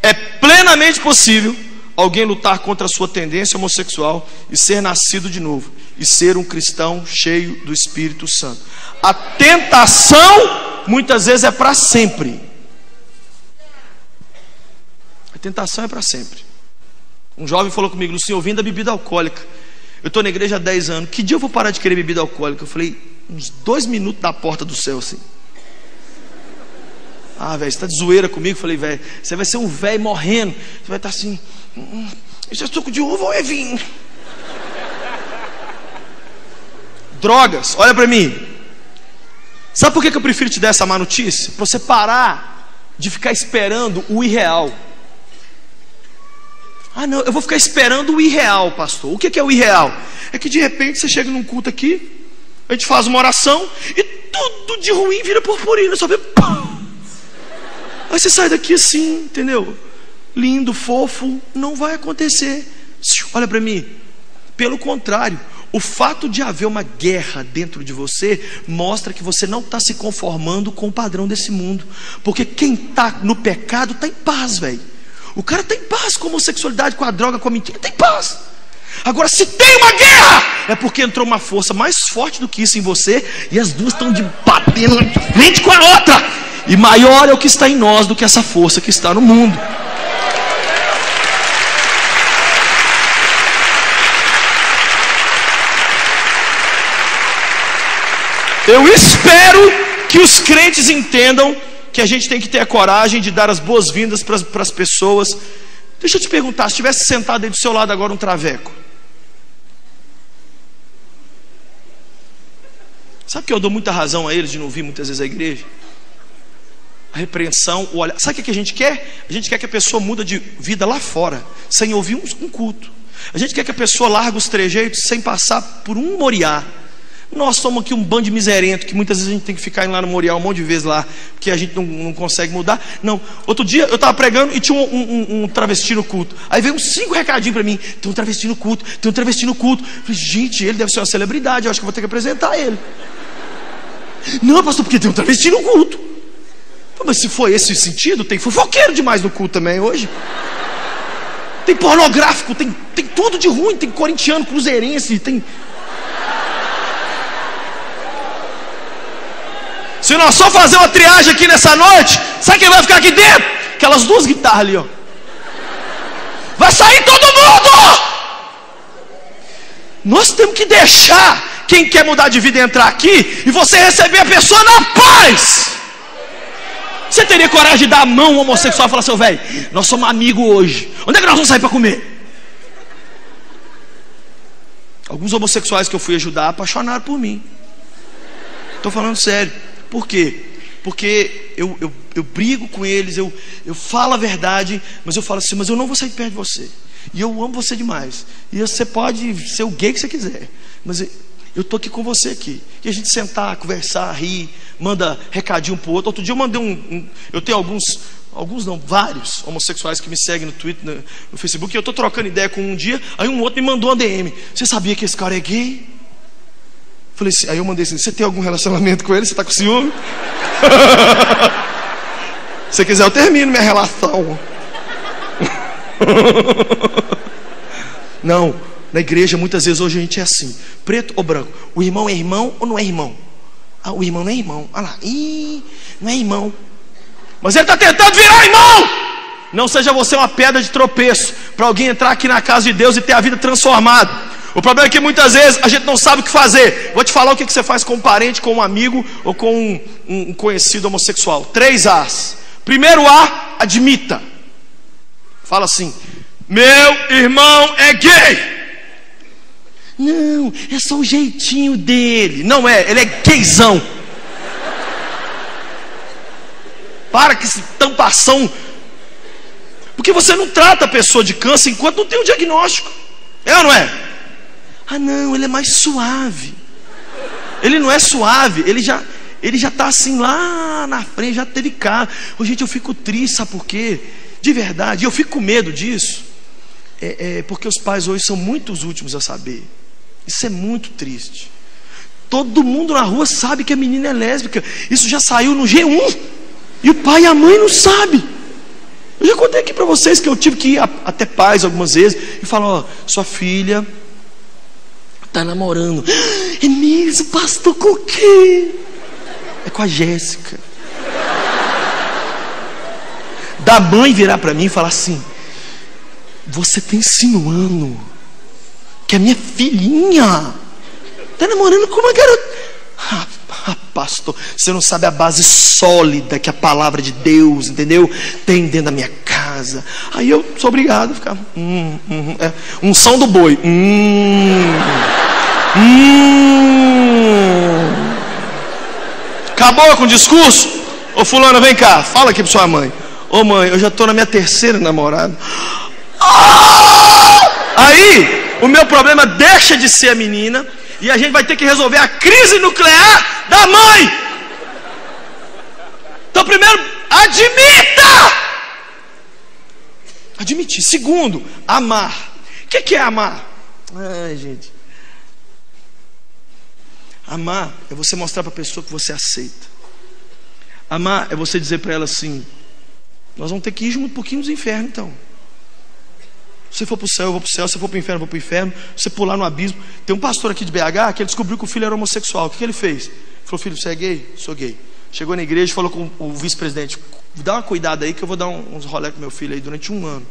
[SPEAKER 1] É plenamente possível alguém lutar contra a sua tendência homossexual e ser nascido de novo, e ser um cristão cheio do Espírito Santo. A tentação muitas vezes é para sempre. A tentação é para sempre. Um jovem falou comigo: Lucinho, eu vim da bebida alcoólica, eu estou na igreja há 10 anos, que dia eu vou parar de querer bebida alcoólica? Eu falei: uns 2 minutos da porta do céu assim. Velho, você está de zoeira comigo? Eu falei: velho, você vai ser um velho morrendo, você vai estar assim: isso é suco de uva ou é vinho? Drogas, olha para mim. Sabe por que eu prefiro te dar essa má notícia? Para você parar de ficar esperando o irreal. Não, eu vou ficar esperando o irreal, pastor. O que é o irreal? É que de repente você chega num culto aqui, a gente faz uma oração e tudo de ruim vira purpurina, só vê pá! Aí você sai daqui assim, entendeu? Lindo, fofo, não vai acontecer. Olha para mim. Pelo contrário, o fato de haver uma guerra dentro de você mostra que você não está se conformando com o padrão desse mundo. Porque quem está no pecado está em paz, velho. O cara está em paz com a homossexualidade, com a droga, com a mentira, está em paz. Agora, se tem uma guerra, é porque entrou uma força mais forte do que isso em você, e as duas estão batendo de frente com a outra. E maior é o que está em nós do que essa força que está no mundo. Eu espero que os crentes entendam que a gente tem que ter a coragem de dar as boas-vindas para as pessoas. Deixa eu te perguntar, se tivesse sentado aí do seu lado agora um traveco, sabe que eu dou muita razão a eles de não vir muitas vezes à igreja? A repreensão, o olhar. Sabe o que a gente quer? A gente quer que a pessoa muda de vida lá fora, sem ouvir um culto. A gente quer que a pessoa largue os trejeitos sem passar por um Moriá. Nós somos aqui um bando de miserento, que muitas vezes a gente tem que ficar indo lá no Moriá um monte de vezes lá, porque a gente não consegue mudar. Não, outro dia eu estava pregando e tinha um travesti no culto. Aí veio uns 5 recadinhos para mim: tem um travesti no culto, tem um travesti no culto. Eu falei, gente, ele deve ser uma celebridade, eu acho que eu vou ter que apresentar ele. Não, pastor, porque tem um travesti no culto. Mas se for esse o sentido, tem fofoqueiro demais no culto também hoje. Tem pornográfico, tem tudo de ruim, tem corintiano, cruzeirense, tem... Se nós só fazer uma triagem aqui nessa noite, sabe quem vai ficar aqui dentro? Aquelas 2 guitarras ali, ó. Vai sair todo mundo! Nós temos que deixar quem quer mudar de vida entrar aqui e você receber a pessoa na paz. Você teria coragem de dar a mão ao homossexual e falar assim: velho, nós somos amigos hoje, onde é que nós vamos sair para comer? Alguns homossexuais que eu fui ajudar apaixonaram por mim. Estou falando sério. Por quê? Porque eu brigo com eles, eu falo a verdade, mas eu falo assim: mas eu não vou sair perto de você, e eu amo você demais, e você pode ser o gay que você quiser, mas eu estou aqui com você aqui. E a gente sentar, conversar, rir, manda recadinho um pro outro. Outro dia eu mandei eu tenho alguns não, vários homossexuais que me seguem no Twitter, no Facebook, e eu estou trocando ideia com um dia, aí um outro me mandou uma DM: você sabia que esse cara é gay? Falei assim, aí eu mandei assim: você tem algum relacionamento com ele? Você está com ciúme? Se quiser eu termino minha relação. Não, na igreja muitas vezes hoje a gente é assim: preto ou branco? O irmão é irmão ou não é irmão? Ah, o irmão não é irmão. Ah lá, não é irmão. Mas ele está tentando virar irmão. Não seja você uma pedra de tropeço para alguém entrar aqui na casa de Deus e ter a vida transformada. O problema é que muitas vezes a gente não sabe o que fazer. Vou te falar o que você faz com um parente, com um amigo ou com um conhecido homossexual. 3 A's. Primeiro A, admita. Fala assim: meu irmão é gay. Não, é só o jeitinho dele. Não é, ele é gayzão. Para que esse tampação. Porque você não trata a pessoa de câncer enquanto não tem um diagnóstico. É ou não é? Ah não, ele é mais suave. Ele não é suave, ele já está assim lá na frente, já teve cara. Oh, gente, eu fico triste, sabe por quê? De verdade, eu fico com medo disso. Porque os pais hoje são muito os últimos a saber. Isso é muito triste. Todo mundo na rua sabe que a menina é lésbica. Isso já saiu no G1. E o pai e a mãe não sabem. Eu já contei aqui para vocês que eu tive que ir até pais algumas vezes e falar: ó, sua filha está namorando. É mesmo, pastor, com quem? É com a Jéssica. Da mãe virar para mim e falar assim: você está insinuando que a minha filhinha está namorando com uma garota? Pastor, você não sabe a base sólida que a palavra de Deus, entendeu? Tem dentro da minha casa. Aí eu sou obrigado a ficar unção do boi. Acabou com o discurso? Ô fulano, vem cá, fala aqui pra sua mãe. Ô mãe, eu já tô na minha 3ª namorada. Aí o meu problema deixa de ser a menina e a gente vai ter que resolver a crise nuclear da mãe. Então primeiro, admita. Admitir. Segundo, amar. O que é amar? Ai, gente, Amar é você mostrar para a pessoa que você aceita. Amar é você dizer para ela assim: nós vamos ter que ir junto um pouquinho dos infernos então. Se você for para o céu, eu vou para o céu. Se você for para o inferno, eu vou para o inferno. Se você pular no abismo. Tem um pastor aqui de BH que ele descobriu que o filho era homossexual. O que ele fez? Ele falou: filho, você é gay? Sou gay. Chegou na igreja e falou com o vice-presidente: dá uma cuidada aí que eu vou dar uns rolé com meu filho aí durante 1 ano.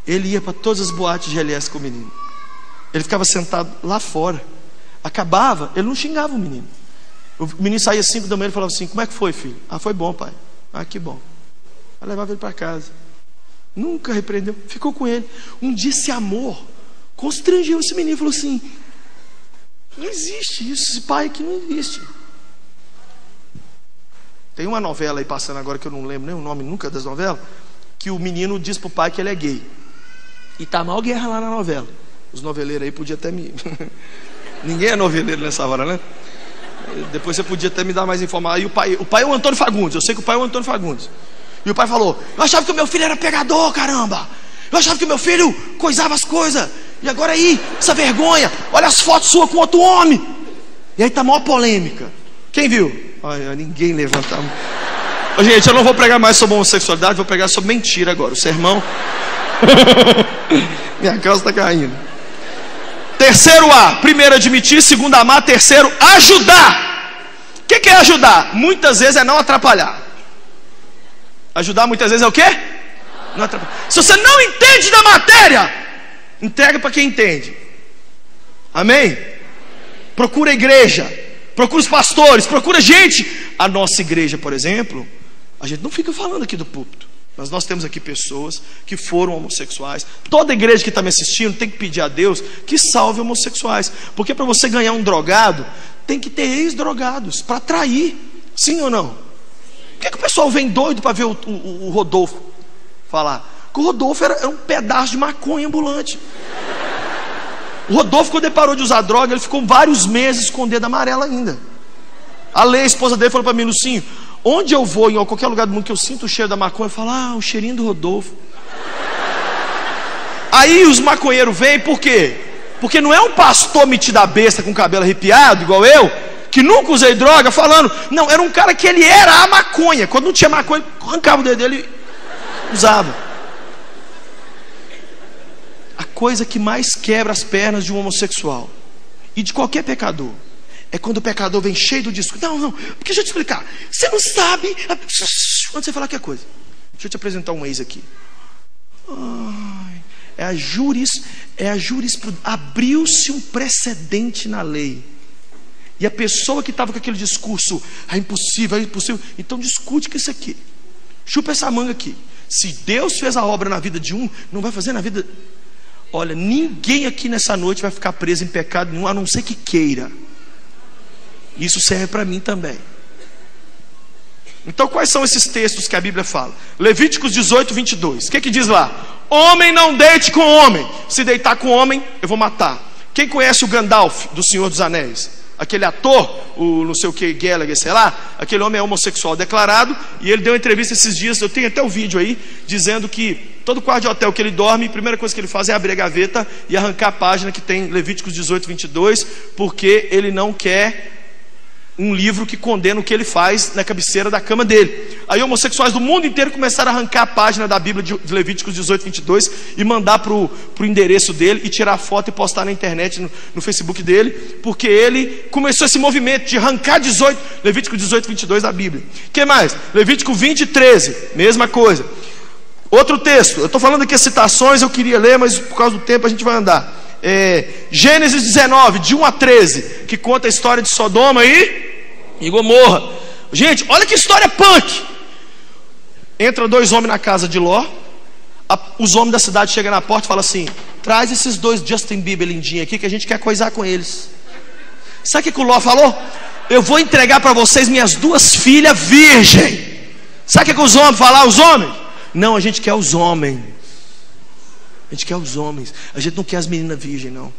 [SPEAKER 1] Ele ia para todas as boates de LS com o menino. Ele ficava sentado lá fora. Acabava, ele não xingava o menino. O menino saía às 5 da manhã e falava assim: como é que foi, filho? Ah, foi bom, pai. Ah, que bom. Aí levava ele para casa. Nunca repreendeu, ficou com ele. Um dia esse amor constrangeu esse menino. Falou assim: não existe isso, esse pai aqui não existe. Tem uma novela aí passando agora que eu não lembro nem o nome nunca das novelas, que o menino diz pro pai que ele é gay. E tá mal guerra lá na novela. Os noveleiros aí podiam até me... Ninguém é noveleiro nessa hora, né? Depois você podia até me dar mais informação. Aí o pai é o Antônio Fagundes. Eu sei que o pai é o Antônio Fagundes. E o pai falou: eu achava que o meu filho era pegador, caramba. Eu achava que o meu filho coisava as coisas. E agora aí, essa vergonha. Olha as fotos suas com outro homem. E aí tá maior polêmica. Quem viu? Olha, ninguém levanta a mão. Ô, gente, eu não vou pregar mais sobre homossexualidade. Vou pregar sobre mentira agora. O sermão... Minha calça está caindo. Terceiro A, primeiro admitir, segundo amar, terceiro ajudar. O que é ajudar? Muitas vezes é não atrapalhar. Ajudar muitas vezes é o quê? Não atrapalhar. Se você não entende da matéria, entrega para quem entende. Amém? Procura a igreja, procura os pastores, procura gente. A nossa igreja, por exemplo, a gente não fica falando aqui do púlpito, mas nós temos aqui pessoas que foram homossexuais. Toda igreja que está me assistindo tem que pedir a Deus que salve homossexuais. Porque para você ganhar um drogado, tem que ter ex-drogados para atrair. Sim ou não? Por que o pessoal vem doido para ver o Rodolfo falar? Porque o Rodolfo era um pedaço de maconha ambulante. O Rodolfo, quando ele parou de usar droga, ele ficou vários meses com o dedo amarelo ainda. A Lei, a esposa dele, falou para mim: Lucinho, onde eu vou, em qualquer lugar do mundo que eu sinto o cheiro da maconha, eu falo: ah, o cheirinho do Rodolfo. Aí os maconheiros vêm, por quê? Porque não é um pastor metido a besta com cabelo arrepiado, igual eu, que nunca usei droga, falando. Não, era um cara que ele era a maconha. Quando não tinha maconha, ele arrancava o dedo dele e usava. A coisa que mais quebra as pernas de um homossexual e de qualquer pecador é quando o pecador vem cheio do discurso. Não, porque deixa eu te explicar. Você não sabe. Quando você falar que é coisa. Deixa eu te apresentar um ex aqui. É a jurisprudência. Abriu-se um precedente na lei. E a pessoa que estava com aquele discurso: é impossível, é impossível. Então discute com isso aqui. Chupa essa manga aqui. Se Deus fez a obra na vida de um, não vai fazer na vida... Olha, ninguém aqui nessa noite vai ficar preso em pecado nenhum, a não ser que queira. Isso serve para mim também. Então quais são esses textos que a Bíblia fala? Levíticos 18, 22. O que diz lá? Homem não deite com homem. Se deitar com homem, eu vou matar. Quem conhece o Gandalf do Senhor dos Anéis? Aquele ator, o não sei o que, Gallagher, sei lá. Aquele homem é homossexual declarado. E ele deu uma entrevista esses dias, eu tenho até o vídeo aí, dizendo que todo quarto de hotel que ele dorme, a primeira coisa que ele faz é abrir a gaveta e arrancar a página que tem Levíticos 18, 22, porque ele não quer um livro que condena o que ele faz na cabeceira da cama dele. Aí homossexuais do mundo inteiro começaram a arrancar a página da Bíblia de Levíticos 18, 22 e mandar pro endereço dele e tirar foto e postar na internet, no Facebook dele, porque ele começou esse movimento de arrancar Levítico 18, 22 da Bíblia. O que mais? Levítico 20, 13, mesma coisa. Outro texto, eu estou falando aqui as citações, eu queria ler, mas por causa do tempo a gente vai andar. Gênesis 19, de 1 a 13, que conta a história de Sodoma e Gomorra. Gente, olha que história punk. Entra 2 homens na casa de Ló. Os homens da cidade chegam na porta e falam assim: traz esses 2 Justin Bieber lindinhos aqui que a gente quer coisar com eles. Sabe o que o Ló falou? Eu vou entregar para vocês minhas 2 filhas virgem. Sabe o que os homens falaram? Os homens? Não, a gente quer os homens. A gente quer os homens. A gente não quer as meninas virgens, não.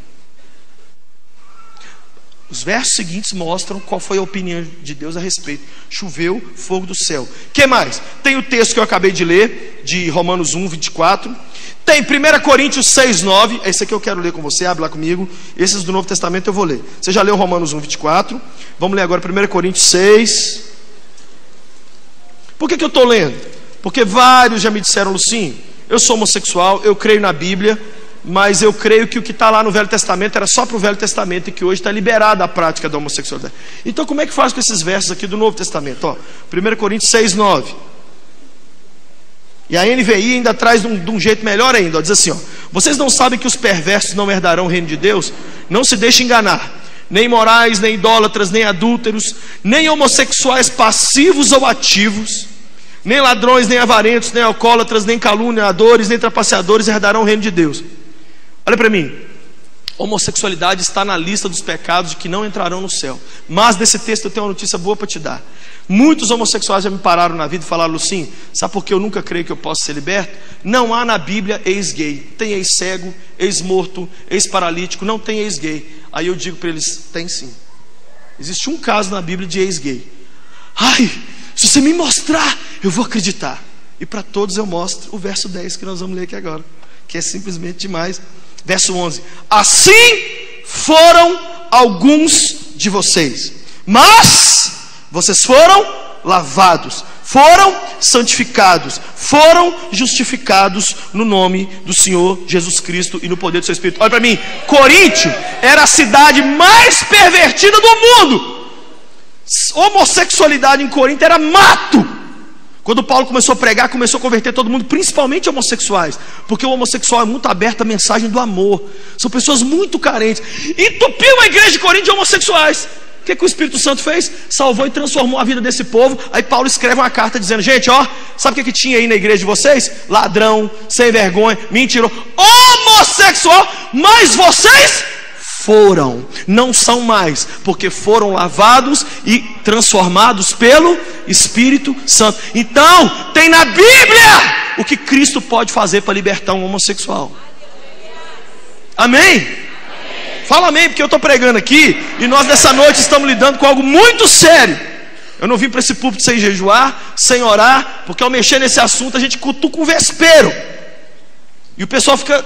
[SPEAKER 1] Os versos seguintes mostram qual foi a opinião de Deus a respeito. Choveu fogo do céu. O que mais? Tem o texto que eu acabei de ler, de Romanos 1, 24. Tem 1 Coríntios 6, 9. Esse aqui eu quero ler com você, abre lá comigo. Esses do Novo Testamento eu vou ler. Você já leu Romanos 1, 24. Vamos ler agora 1 Coríntios 6. Por que eu estou lendo? Porque vários já me disseram, Lucinho, eu sou homossexual, eu creio na Bíblia, mas eu creio que o que está lá no Velho Testamento era só para o Velho Testamento e que hoje está liberada a prática da homossexualidade. Então como é que faz com esses versos aqui do Novo Testamento? 1 Coríntios 6, 9. E a NVI ainda traz de um jeito melhor ainda, diz assim, vocês não sabem que os perversos não herdarão o reino de Deus? Não se deixem enganar. Nem imorais, nem idólatras, nem adúlteros, nem homossexuais passivos ou ativos, nem ladrões, nem avarentos, nem alcoólatras, nem caluniadores, nem trapaceadores herdarão o reino de Deus. Olha para mim, homossexualidade está na lista dos pecados de que não entrarão no céu. Mas desse texto eu tenho uma notícia boa para te dar. Muitos homossexuais já me pararam na vida e falaram, Lucinho, sabe por que eu nunca creio que eu posso ser liberto? Não há na Bíblia ex-gay. Tem ex-cego, ex-morto, ex-paralítico, não tem ex-gay. Aí eu digo para eles, tem sim. Existe um caso na Bíblia de ex-gay. Ai, se você me mostrar, eu vou acreditar. E para todos eu mostro o verso 10 que nós vamos ler aqui agora, que é simplesmente demais. Verso 11. Assim foram alguns de vocês, mas vocês foram lavados, foram santificados, foram justificados no nome do Senhor Jesus Cristo e no poder do seu Espírito. Olha para mim, Coríntio era a cidade mais pervertida do mundo. Homossexualidade em Corinto era mato. Quando Paulo começou a pregar, começou a converter todo mundo, principalmente homossexuais, porque o homossexual é muito aberto à mensagem do amor. São pessoas muito carentes. Entupiu a igreja de Corinto de homossexuais. O que o Espírito Santo fez? Salvou e transformou a vida desse povo. Aí Paulo escreve uma carta dizendo, gente, sabe o que tinha aí na igreja de vocês? Ladrão, sem vergonha, mentiroso, homossexual, mas vocês foram, não são mais, porque foram lavados e transformados pelo Espírito Santo. Então, tem na Bíblia o que Cristo pode fazer para libertar um homossexual. Amém? Fala amém, porque eu estou pregando aqui e nós nessa noite estamos lidando com algo muito sério. Eu não vim para esse púlpito sem jejuar, sem orar, porque ao mexer nesse assunto a gente cutuca o vespeiro e o pessoal fica...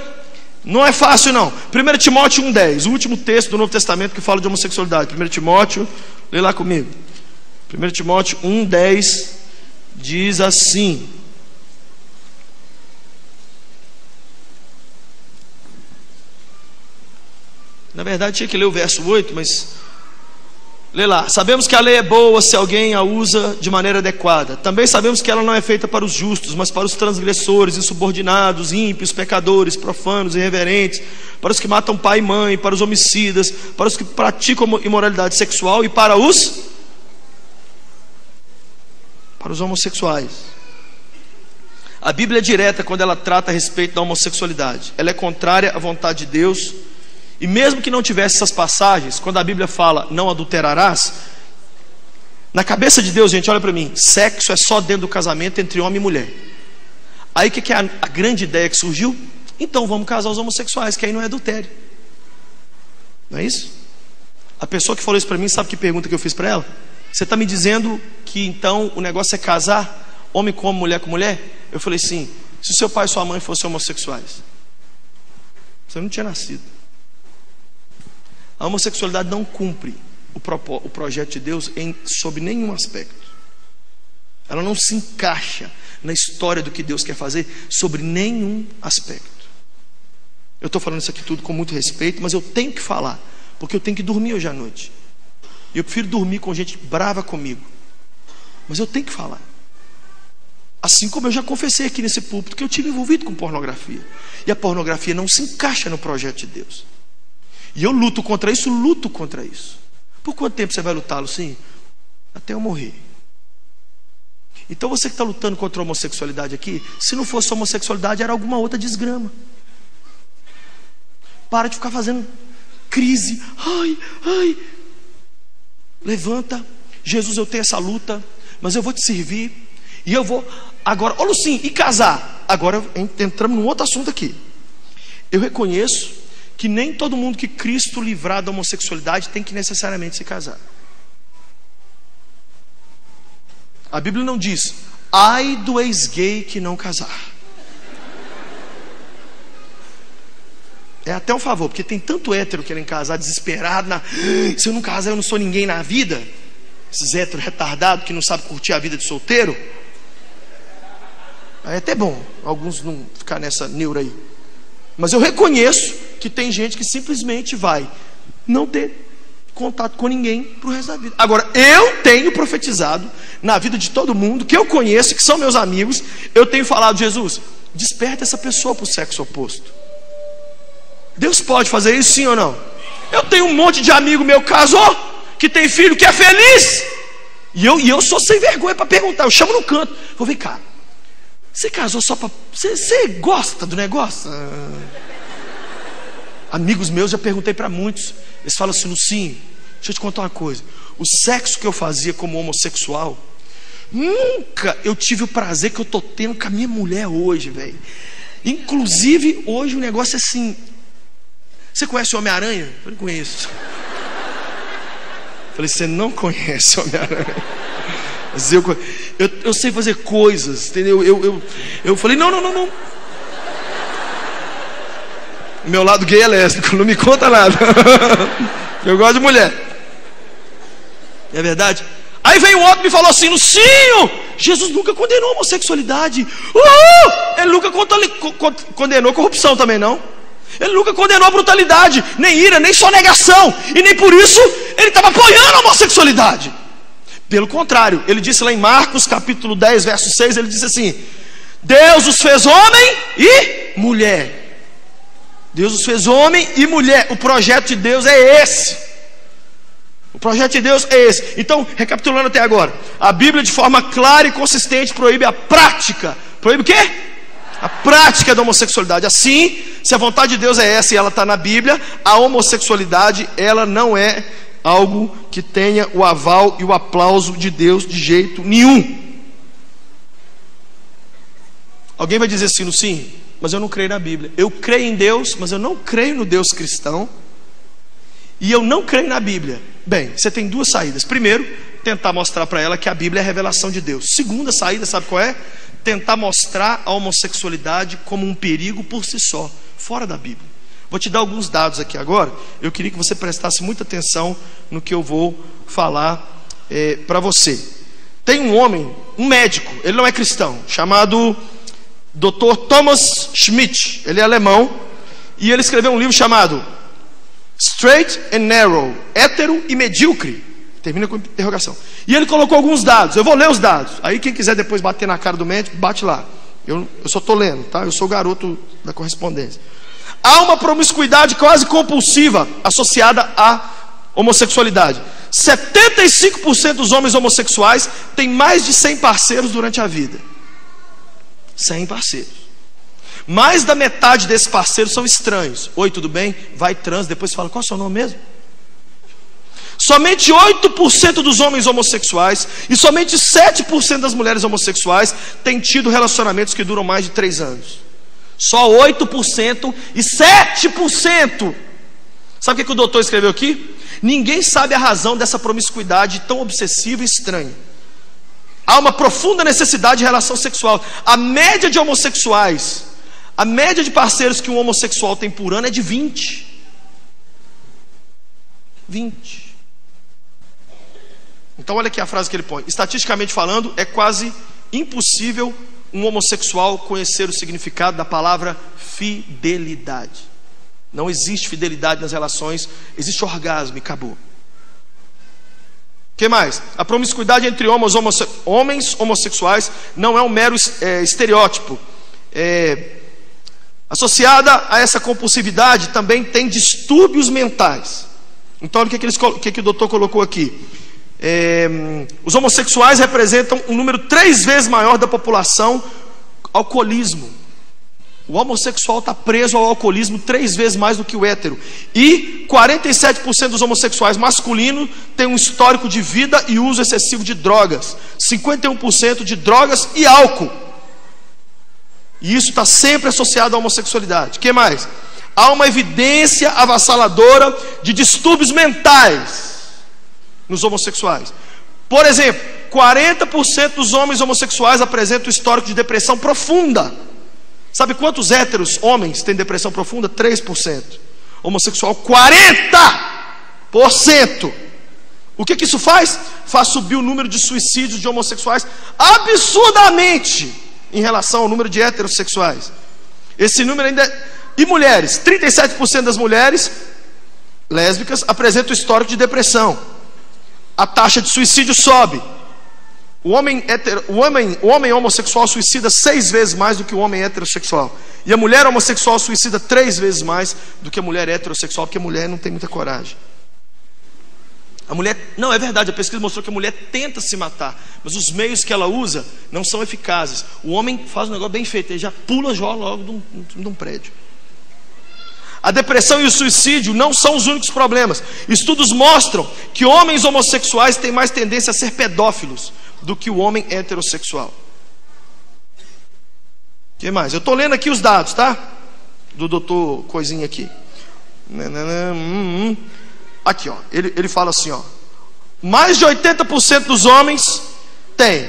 [SPEAKER 1] Não é fácil não. 1 Timóteo 1,10, o último texto do Novo Testamento que fala de homossexualidade. 1 Timóteo, lê lá comigo. 1 Timóteo 1,10 diz assim: na verdade tinha que ler o verso 8, mas lê lá. Sabemos que a lei é boa se alguém a usa de maneira adequada. Também sabemos que ela não é feita para os justos, mas para os transgressores, insubordinados, ímpios, pecadores, profanos, irreverentes, para os que matam pai e mãe, para os homicidas, para os que praticam imoralidade sexual e para os homossexuais. A Bíblia é direta quando ela trata a respeito da homossexualidade. Ela é contrária à vontade de Deus. E mesmo que não tivesse essas passagens, quando a Bíblia fala não adulterarás, na cabeça de Deus, gente, olha para mim, sexo é só dentro do casamento entre homem e mulher. Aí o que é a grande ideia que surgiu? Então vamos casar os homossexuais, que aí não é adultério. Não é isso? A pessoa que falou isso para mim, sabe que pergunta que eu fiz para ela? Você está me dizendo que então o negócio é casar homem com homem, mulher com mulher? Eu falei sim. Se o seu pai e sua mãe fossem homossexuais, você não tinha nascido. A homossexualidade não cumpre o projeto de Deus sob nenhum aspecto. Ela não se encaixa na história do que Deus quer fazer sobre nenhum aspecto. Eu estou falando isso aqui tudo com muito respeito, mas eu tenho que falar, porque eu tenho que dormir hoje à noite. E eu prefiro dormir com gente brava comigo, mas eu tenho que falar. Assim como eu já confessei aqui nesse púlpito que eu tive envolvido com pornografia, e a pornografia não se encaixa no projeto de Deus. E eu luto contra isso. Por quanto tempo você vai lutar, Lucinho? Até eu morrer. Então você que está lutando contra a homossexualidade aqui, se não fosse homossexualidade, era alguma outra desgrama. Para de ficar fazendo crise. Ai. Levanta. Jesus, eu tenho essa luta, mas eu vou te servir. E eu vou... Agora, Lucinho, e casar? Agora entramos num outro assunto aqui. Eu reconheço que nem todo mundo que Cristo livrar da homossexualidade tem que necessariamente se casar. A Bíblia não diz: ai do ex-gay que não casar. É até um favor, porque tem tanto hétero querendo casar, desesperado, se eu não casar eu não sou ninguém na vida. Esses héteros retardados que não sabem curtir a vida de solteiro. É até bom alguns não ficar nessa neura aí. Mas eu reconheço que tem gente que simplesmente vai não ter contato com ninguém pro resto da vida. Agora, eu tenho profetizado na vida de todo mundo que eu conheço, que são meus amigos. Eu tenho falado: Jesus, desperta essa pessoa pro sexo oposto. Deus pode fazer isso, sim ou não? Eu tenho um monte de amigo meu casou, que tem filho, que é feliz. E eu sou sem vergonha para perguntar. Eu chamo no canto. Vou ver, cara, você casou só para... Você gosta do negócio? Amigos meus, já perguntei para muitos. Eles falam assim: Lucinho, deixa eu te contar uma coisa. O sexo que eu fazia como homossexual, nunca eu tive o prazer que eu tô tendo com a minha mulher hoje, velho. Inclusive, hoje o negócio é assim... Você conhece o Homem-Aranha? Eu falei: conheço. Eu falei: você não conhece o Homem-Aranha? Mas eu sei fazer coisas, entendeu? Eu falei: não. Meu lado gay é lésbico, não me conta nada. Eu gosto de mulher. É verdade? Aí veio um outro e me falou assim: Lucinho, Jesus nunca condenou a homossexualidade. Ele nunca condenou corrupção também, não. Ele nunca condenou a brutalidade, nem ira, nem sonegação. E nem por isso ele estava apoiando a homossexualidade. Pelo contrário, ele disse lá em Marcos capítulo 10, verso 6, ele disse assim: Deus os fez homem e mulher. Deus os fez homem e mulher. O projeto de Deus é esse. O projeto de Deus é esse. Então, recapitulando até agora, a Bíblia de forma clara e consistente proíbe a prática. Proíbe o quê? A prática da homossexualidade. Assim, se a vontade de Deus é essa e ela está na Bíblia, a homossexualidade, ela não é algo que tenha o aval e o aplauso de Deus de jeito nenhum. Alguém vai dizer assim: sim, mas eu não creio na Bíblia. Eu creio em Deus, mas eu não creio no Deus cristão. E eu não creio na Bíblia. Bem, você tem duas saídas. Primeiro, tentar mostrar para ela que a Bíblia é a revelação de Deus. Segunda saída, sabe qual é? Tentar mostrar a homossexualidade como um perigo por si só, fora da Bíblia. Vou te dar alguns dados aqui agora. Eu queria que você prestasse muita atenção no que eu vou falar para você. Tem um homem, um médico, ele não é cristão, chamado Dr. Thomas Schmidt. Ele é alemão e ele escreveu um livro chamado Straight and Narrow, hétero e medíocre. Termina com interrogação. E ele colocou alguns dados. Eu vou ler os dados. Aí quem quiser depois bater na cara do médico, bate lá. Eu só estou lendo, tá? Eu sou o garoto da correspondência. Há uma promiscuidade quase compulsiva associada à homossexualidade. 75% dos homens homossexuais têm mais de 100 parceiros durante a vida. 100 parceiros. Mais da metade desses parceiros são estranhos. Oi, tudo bem? Vai trans, depois fala: qual é o seu nome mesmo? Somente 8% dos homens homossexuais e somente 7% das mulheres homossexuais têm tido relacionamentos que duram mais de 3 anos. Só 8% e 7%. Sabe o que o doutor escreveu aqui? Ninguém sabe a razão dessa promiscuidade tão obsessiva e estranha. Há uma profunda necessidade de relação sexual. A média de homossexuais, a média de parceiros que um homossexual tem por ano é de 20. 20. Então olha aqui a frase que ele põe: estatisticamente falando, é quase impossível um homossexual conhecer o significado da palavra fidelidade. Não existe fidelidade nas relações, existe orgasmo e acabou. O que mais? A promiscuidade entre homens homossexuais não é um mero estereótipo. Associada a essa compulsividade também tem distúrbios mentais. Então olha o que o doutor colocou aqui. Os homossexuais representam um número 3 vezes maior da população alcoolismo. O homossexual está preso ao alcoolismo 3 vezes mais do que o hétero. E 47% dos homossexuais masculinos têm um histórico de vida e uso excessivo de drogas. 51% de drogas e álcool. E isso está sempre associado à homossexualidade. O que mais? há uma evidência avassaladora de distúrbios mentais nos homossexuais. Por exemplo, 40% dos homens homossexuais apresentam histórico de depressão profunda. Sabe quantos héteros homens têm depressão profunda? 3%. Homossexual, 40%. O que isso faz? Faz subir o número de suicídios de homossexuais absurdamente em relação ao número de heterossexuais. Esse número ainda é... E mulheres, 37% das mulheres lésbicas apresentam histórico de depressão. A taxa de suicídio sobe. O homem homossexual suicida 6 vezes mais do que o homem heterossexual. E a mulher homossexual suicida 3 vezes mais do que a mulher heterossexual, porque a mulher não tem muita coragem. A mulher, não, é verdade, a pesquisa mostrou que a mulher tenta se matar, mas os meios que ela usa não são eficazes. O homem faz um negócio bem feito, ele já pula logo de um prédio. A depressão e o suicídio não são os únicos problemas. Estudos mostram que homens homossexuais têm mais tendência a ser pedófilos do que o homem heterossexual. O que mais? Eu estou lendo aqui os dados, tá? Do doutor Coisinha aqui. Aqui, ó. Ele fala assim, ó. Mais de 80% dos homens têm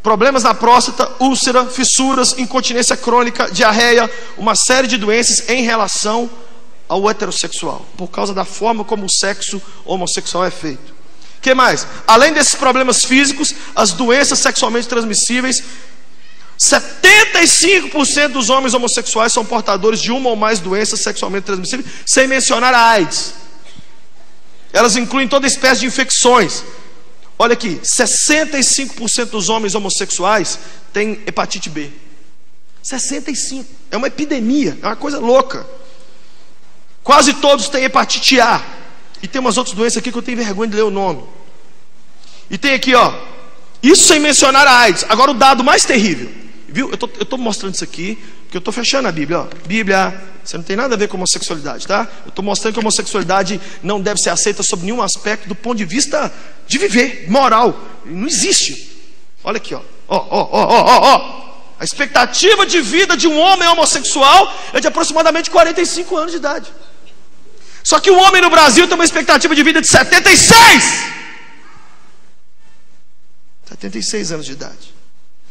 [SPEAKER 1] problemas na próstata, úlcera, fissuras, incontinência crônica, diarreia, uma série de doenças em relação ao heterossexual, por causa da forma como o sexo homossexual é feito. O que mais? Além desses problemas físicos, as doenças sexualmente transmissíveis, 75% dos homens homossexuais são portadores de uma ou mais doenças sexualmente transmissíveis, sem mencionar a AIDS. Elas incluem toda espécie de infecções. Olha aqui, 65% dos homens homossexuais têm hepatite B. 65%. É uma epidemia, é uma coisa louca. Quase todos têm hepatite A. E tem umas outras doenças aqui que eu tenho vergonha de ler o nome. E tem aqui, ó. Isso sem mencionar a AIDS. Agora o dado mais terrível. Viu? Eu tô mostrando isso aqui, porque eu estou fechando a Bíblia, ó. Bíblia, você não tem nada a ver com homossexualidade, tá? Eu estou mostrando que a homossexualidade não deve ser aceita sob nenhum aspecto do ponto de vista de viver, moral. Não existe. Olha aqui, ó. A expectativa de vida de um homem homossexual é de aproximadamente 45 anos de idade. Só que o homem no Brasil tem uma expectativa de vida de 76 anos de idade.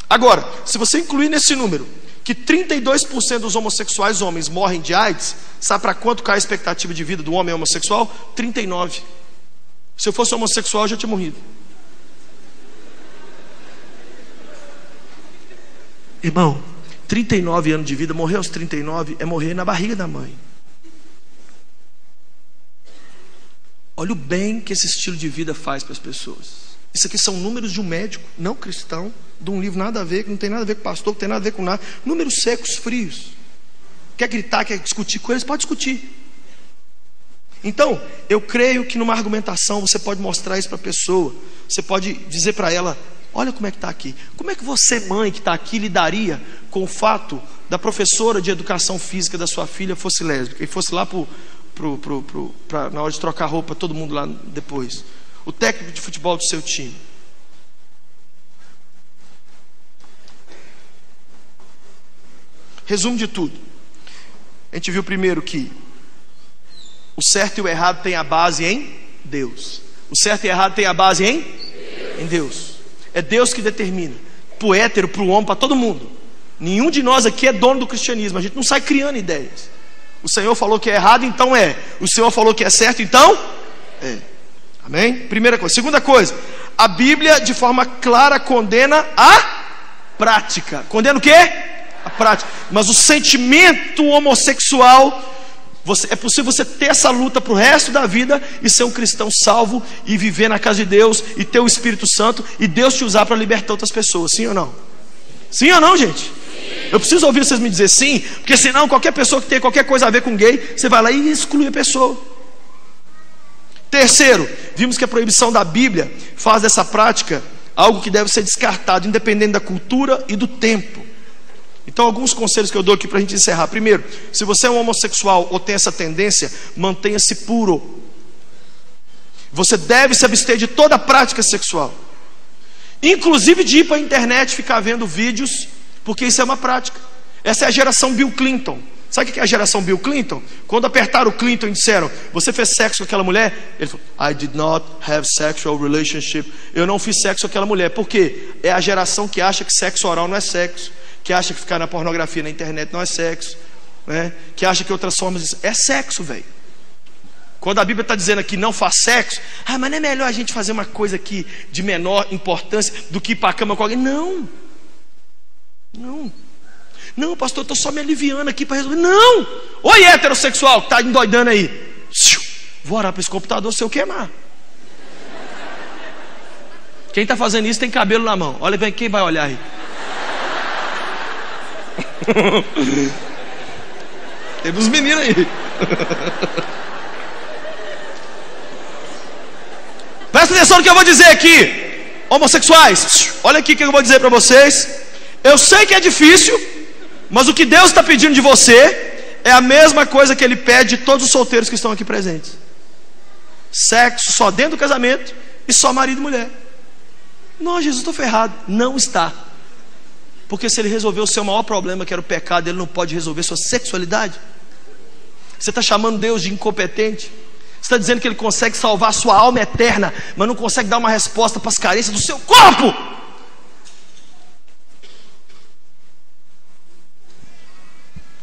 [SPEAKER 1] Agora, se você incluir nesse número que 32% dos homossexuais homens morrem de AIDS, sabe para quanto cai a expectativa de vida do homem homossexual? 39. Se eu fosse homossexual, eu já tinha morrido. Irmão, 39 anos de vida, morrer aos 39 é morrer na barriga da mãe. Olha o bem que esse estilo de vida faz para as pessoas. Isso aqui são números de um médico não cristão, de um livro nada a ver, que não tem nada a ver com pastor, que tem nada a ver com nada. Números secos, frios. Quer gritar, quer discutir com eles? Pode discutir. Então, eu creio que numa argumentação você pode mostrar isso para a pessoa. Você pode dizer para ela: olha como é que está aqui. Como é que você, mãe que está aqui, lidaria com o fato da professora de educação física da sua filha fosse lésbica e fosse lá na hora de trocar roupa, todo mundo lá depois? O técnico de futebol do seu time. Resumo de tudo. A gente viu primeiro que o certo e o errado tem a base em Deus. O certo e o errado tem a base em Deus. É Deus que determina. Para o hétero, para o homem, para todo mundo. Nenhum de nós aqui é dono do cristianismo. A gente não sai criando ideias. O Senhor falou que é errado, então é. O Senhor falou que é certo, então é. Amém? Primeira coisa. Segunda coisa, a Bíblia de forma clara condena a prática. Condena o quê? A prática. Mas o sentimento homossexual, é possível você ter essa luta para o resto da vida e ser um cristão salvo e viver na casa de Deus e ter o Espírito Santo e Deus te usar para libertar outras pessoas. Sim ou não? Sim ou não, gente? Eu preciso ouvir vocês me dizer sim, porque senão qualquer pessoa que tem qualquer coisa a ver com gay, você vai lá e exclui a pessoa. Terceiro, vimos que a proibição da Bíblia faz dessa prática algo que deve ser descartado, independente da cultura e do tempo. Então, alguns conselhos que eu dou aqui para a gente encerrar. Primeiro, se você é um homossexual ou tem essa tendência, mantenha-se puro. Você deve se abster de toda prática sexual, inclusive de ir para a internet ficar vendo vídeos, porque isso é uma prática. Essa é a geração Bill Clinton. Sabe o que é a geração Bill Clinton? Quando apertaram o Clinton e disseram: você fez sexo com aquela mulher? Ele falou: I did not have sexual relationship. Eu não fiz sexo com aquela mulher. Por quê? É a geração que acha que sexo oral não é sexo, que acha que ficar na pornografia na internet não é sexo, né? Que acha que outras formas é sexo, velho. Quando a Bíblia está dizendo aqui não faz sexo, mas não é melhor a gente fazer uma coisa aqui de menor importância do que ir para a cama com alguém? Não. Não, pastor, eu estou só me aliviando aqui para resolver. Não! Oi, heterossexual que está endoidando aí. Vou orar para esse computador se eu queimar. Quem está fazendo isso tem cabelo na mão. Olha bem, quem vai olhar aí? Tem uns meninos aí. Presta atenção no que eu vou dizer aqui, homossexuais. Olha aqui o que eu vou dizer para vocês. Eu sei que é difícil, mas o que Deus está pedindo de você é a mesma coisa que Ele pede de todos os solteiros que estão aqui presentes: sexo só dentro do casamento e só marido e mulher. Não, Jesus, estou ferrado. Não está. Porque se Ele resolveu o seu maior problema, que era o pecado, Ele não pode resolver sua sexualidade. Você está chamando Deus de incompetente? Você está dizendo que Ele consegue salvar a sua alma eterna, mas não consegue dar uma resposta para as carências do seu corpo?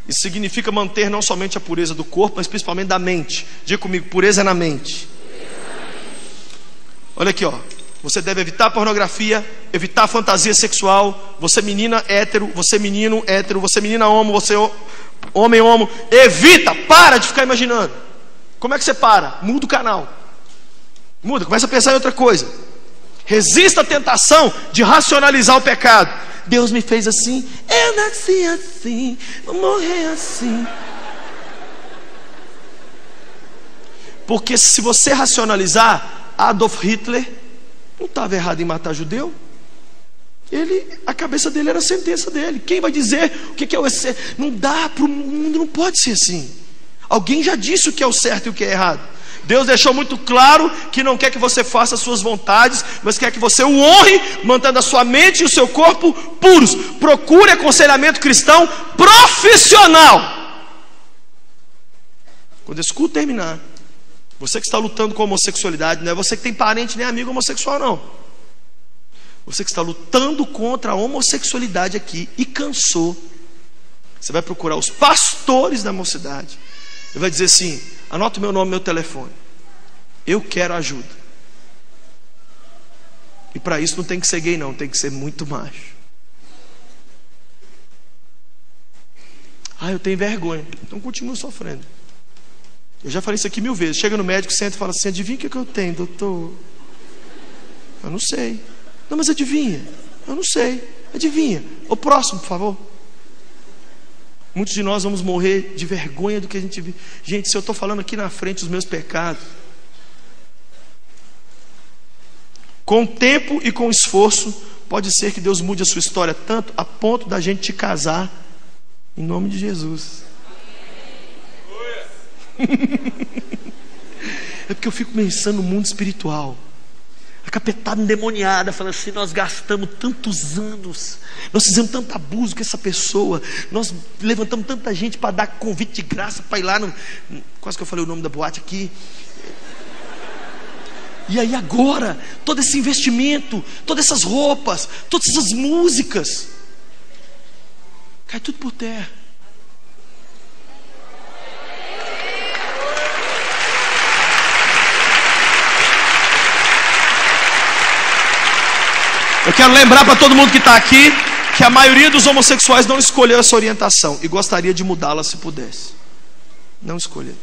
[SPEAKER 1] Isso significa manter não somente a pureza do corpo, mas principalmente da mente. Diga comigo: pureza na mente. Olha aqui, ó. Você deve evitar a pornografia, evitar a fantasia sexual. Você menina hétero, você menino hétero, você menina homo, você homem homo. Evita, para de ficar imaginando. Como é que você para? Muda o canal. Muda, começa a pensar em outra coisa. Resista à tentação de racionalizar o pecado. Deus me fez assim, eu nasci assim, vou morrer assim. Porque se você racionalizar, Adolf Hitler não estava errado em matar judeu. A cabeça dele era a sentença dele. Quem vai dizer o que é o certo? Não dá para o mundo, não pode ser assim. Alguém já disse o que é o certo e o que é errado. Deus deixou muito claro que não quer que você faça as suas vontades, mas quer que você o honre, mantendo a sua mente e o seu corpo puros. Procure aconselhamento cristão profissional. Quando esse culto terminar, você que está lutando com a homossexualidade, não é você que tem parente nem amigo homossexual, não. Você que está lutando contra a homossexualidade aqui e cansou, você vai procurar os pastores da mocidade e vai dizer assim: anota o meu nome, meu telefone, eu quero ajuda. E para isso não tem que ser gay não, tem que ser muito macho. Eu tenho vergonha. Então continua sofrendo. Eu já falei isso aqui 1000 vezes. Chega no médico, senta e fala assim: adivinha o que eu tenho, doutor? Eu não sei. Não, mas adivinha. Eu não sei. Adivinha. O próximo, por favor. Muitos de nós vamos morrer de vergonha do que a gente vive. Gente, se eu estou falando aqui na frente os meus pecados, com o tempo e com o esforço, pode ser que Deus mude a sua história tanto a ponto da gente te casar em nome de Jesus. É porque eu fico pensando no mundo espiritual. A capetada endemoniada fala assim: nós gastamos tantos anos, nós fizemos tanto abuso com essa pessoa, nós levantamos tanta gente para dar convite de graça para ir lá no... Quase que eu falei o nome da boate aqui. E aí agora, todo esse investimento, todas essas roupas, todas essas músicas, cai tudo por terra. Eu quero lembrar para todo mundo que está aqui que a maioria dos homossexuais não escolheu essa orientação e gostaria de mudá-la se pudesse. Não escolheram.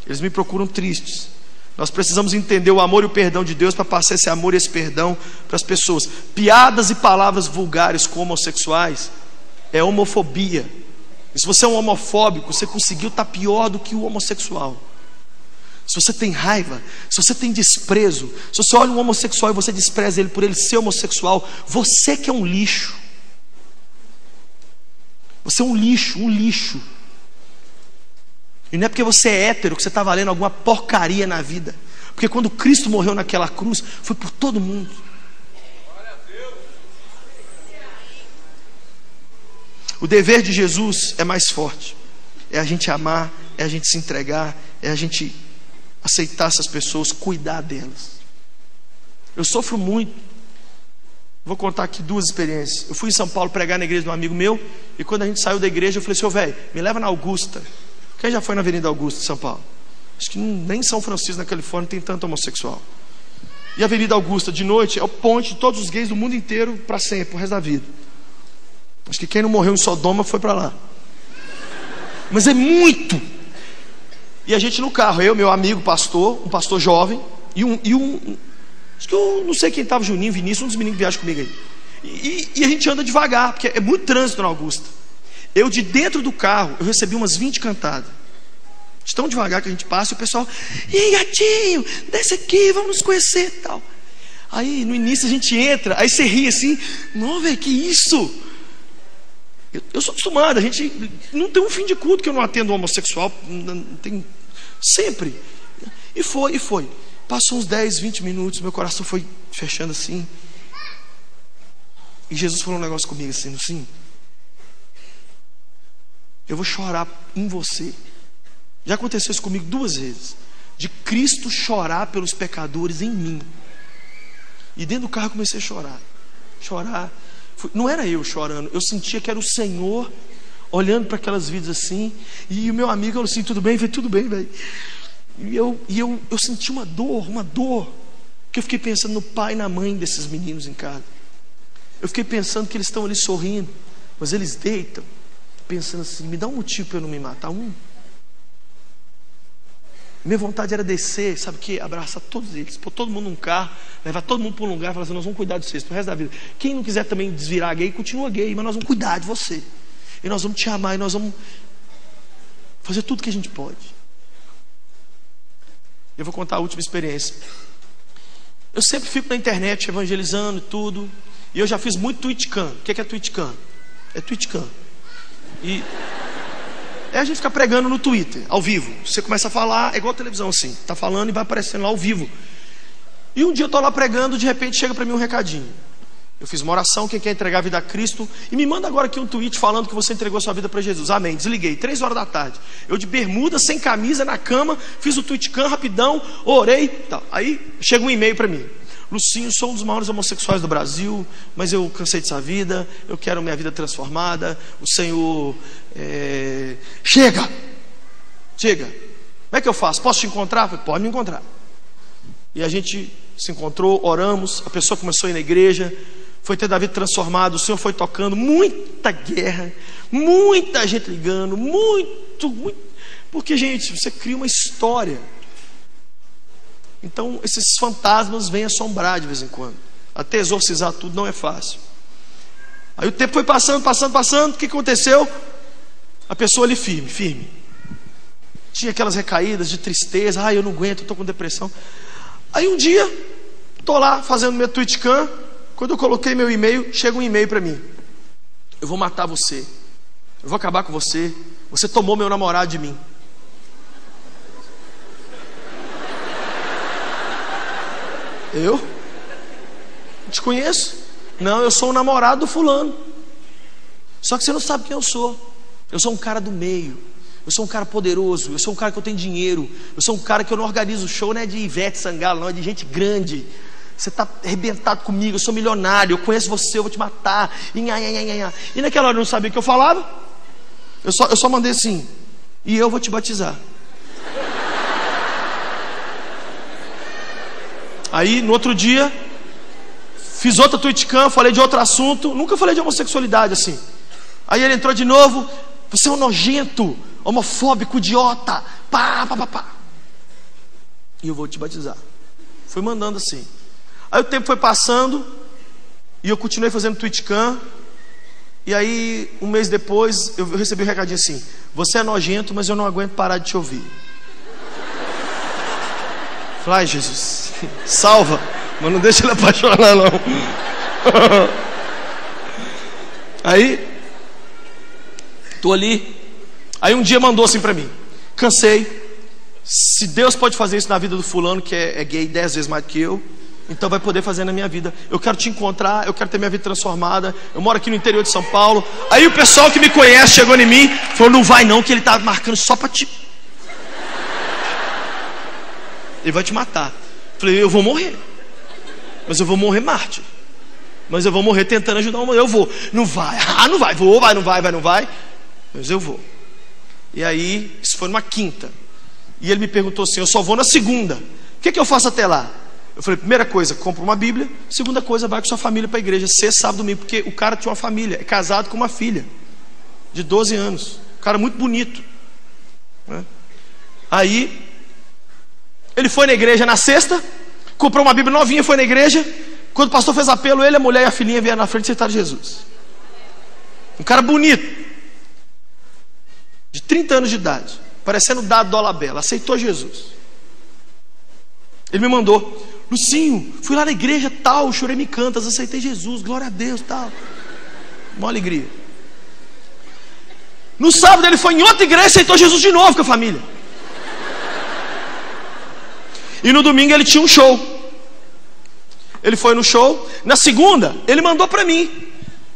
[SPEAKER 1] Eles me procuram tristes. Nós precisamos entender o amor e o perdão de Deus para passar esse amor e esse perdão para as pessoas. Piadas e palavras vulgares com homossexuais é homofobia. E se você é um homofóbico, você conseguiu estar pior do que o homossexual. Se você tem raiva, se você tem desprezo, se você olha um homossexual e você despreza ele por ele ser homossexual, você que é um lixo. Você é um lixo, um lixo. E não é porque você é hétero que você está valendo alguma porcaria na vida. Porque quando Cristo morreu naquela cruz, foi por todo mundo. O dever de Jesus é mais forte. é a gente amar, é a gente se entregar, é a gente aceitar essas pessoas, cuidar delas. Eu sofro muito. Vou contar aqui 2 experiências. Eu fui em São Paulo pregar na igreja de um amigo meu, e quando a gente saiu da igreja, eu falei assim: ô velho, me leva na Augusta. Quem já foi na Avenida Augusta, em São Paulo? Acho que nem em São Francisco, na Califórnia, tem tanto homossexual. E a Avenida Augusta, de noite, é o ponte de todos os gays do mundo inteiro para sempre, pro resto da vida. Acho que quem não morreu em Sodoma foi para lá. Mas é muito. E a gente no carro, eu, meu amigo pastor, um pastor jovem, e um acho que eu não sei quem estava, Juninho, Vinícius, um dos meninos que viajam comigo aí. E a gente anda devagar, porque é muito trânsito na Augusta. Eu, de dentro do carro, eu recebi umas 20 cantadas. De tão devagar que a gente passa, e o pessoal: e aí, gatinho, desce aqui, vamos nos conhecer e tal. Aí no início a gente entra, aí você ri assim: não, velho, que isso? Eu sou acostumado, a gente não tem um fim de culto que eu não atendo homossexual, não tem, sempre. E foi. Passou uns 10, 20 minutos, meu coração foi fechando assim. E Jesus falou um negócio comigo assim: eu vou chorar em você. Já aconteceu isso comigo 2 vezes, de Cristo chorar pelos pecadores em mim. E dentro do carro eu comecei a chorar. Não era eu chorando, eu sentia que era o Senhor olhando para aquelas vidas assim. E o meu amigo falou assim: tudo bem? Eu falei: tudo bem, velho. E eu senti uma dor, que eu fiquei pensando no pai e na mãe desses meninos em casa. Eu fiquei pensando que eles estão ali sorrindo, mas eles deitam, pensando assim: me dá um motivo para eu não me matar. Minha vontade era descer, sabe o que? Abraçar todos eles, pôr todo mundo num carro, levar todo mundo para um lugar e falar assim: nós vamos cuidar de vocês pro resto da vida. Quem não quiser também desvirar gay, continua gay, mas nós vamos cuidar de você. E nós vamos te amar, e nós vamos fazer tudo que a gente pode. Eu vou contar a última experiência. Eu sempre fico na internet evangelizando e tudo. E eu já fiz muito Twitchcam. O que é Twitchcam? É Twitchcam. E a gente fica pregando no Twitter, ao vivo. Você começa a falar, é igual a televisão assim, tá falando e vai aparecendo lá ao vivo. E um dia eu tô lá pregando, de repente chega para mim um recadinho: eu fiz uma oração, quem quer entregar a vida a Cristo, e me manda agora aqui um tweet falando que você entregou sua vida para Jesus. Amém. Desliguei, 3 horas da tarde. Eu de bermuda, sem camisa, na cama, fiz o Twitchcam rapidão, orei, tal. Aí chega um e-mail para mim: Lucinho, sou um dos maiores homossexuais do Brasil, mas eu cansei dessa vida, eu quero minha vida transformada. O Senhor Chega. Como é que eu faço? Posso te encontrar? Eu falei: pode me encontrar. E a gente se encontrou, oramos, a pessoa começou a ir na igreja, foi ter da vida transformado, o Senhor foi tocando. Muita guerra, muita gente ligando, muito, porque, gente, você cria uma história. Então esses fantasmas vêm assombrar de vez em quando. Até exorcizar tudo não é fácil. Aí o tempo foi passando. O que aconteceu? A pessoa ali firme. Tinha aquelas recaídas de tristeza: eu não aguento, eu estou com depressão. Aí um dia, estou lá fazendo meu Twitchcam. Quando eu coloquei meu e-mail, chega um e-mail para mim: eu vou matar você, eu vou acabar com você, você tomou meu namorado de mim. Eu? Te conheço? Não, eu sou o namorado do fulano. Só que você não sabe quem eu sou. Eu sou um cara do meio, eu sou um cara poderoso, eu sou um cara que eu tenho dinheiro, eu sou um cara que eu não organizo show, não é de Ivete Sangalo, não, é de gente grande. Você está arrebentado comigo, eu sou milionário, eu conheço você, eu vou te matar. E naquela hora eu não sabia o que eu falava. Eu só mandei assim: e eu vou te batizar. Aí no outro dia fiz outra Twitchcam, falei de outro assunto. Nunca falei de homossexualidade assim. Aí ele entrou de novo: você é um nojento, homofóbico, idiota, pá. E eu vou te batizar. Fui mandando assim. Aí o tempo foi passando e eu continuei fazendo Twitchcam. E aí um mês depois eu recebi um recadinho assim: você é nojento, mas eu não aguento parar de te ouvir. Falei: ai, Jesus, salva, mas não deixa ele apaixonar não. Aí tô ali. Aí um dia mandou assim pra mim: cansei. Se Deus pode fazer isso na vida do fulano, que é gay 10 vezes mais do que eu, então vai poder fazer na minha vida. Eu quero te encontrar, eu quero ter minha vida transformada. Eu moro aqui no interior de São Paulo. Aí o pessoal que me conhece chegou em mim, falou: não vai não, que ele está marcando só para te... ele vai te matar. Eu falei: eu vou morrer, mas eu vou morrer mártir, mas eu vou morrer tentando ajudar uma... eu vou. Não vai, não vai, vou, vai, não vai, não vai, mas eu vou. E aí, isso foi numa quinta, e ele me perguntou assim: eu só vou na segunda, o que eu faço até lá? Eu falei: primeira coisa, compra uma Bíblia. Segunda coisa, vai com sua família para a igreja, sexta, sábado, domingo. Porque o cara tinha uma família, é casado com uma filha de 12 anos, um cara muito bonito, né? Aí ele foi na igreja na sexta, comprou uma Bíblia novinha, foi na igreja. Quando o pastor fez apelo, ele, a mulher e a filhinha vieram na frente e aceitaram Jesus. Um cara bonito, de 30 anos de idade, parecendo Dado Dolabella, aceitou Jesus. Ele me mandou: Lucinho, fui lá na igreja tal, chorei me cantas, aceitei Jesus, glória a Deus, tal. Uma alegria. No sábado ele foi em outra igreja e aceitou Jesus de novo com a família. E no domingo ele tinha um show. Ele foi no show. Na segunda ele mandou para mim: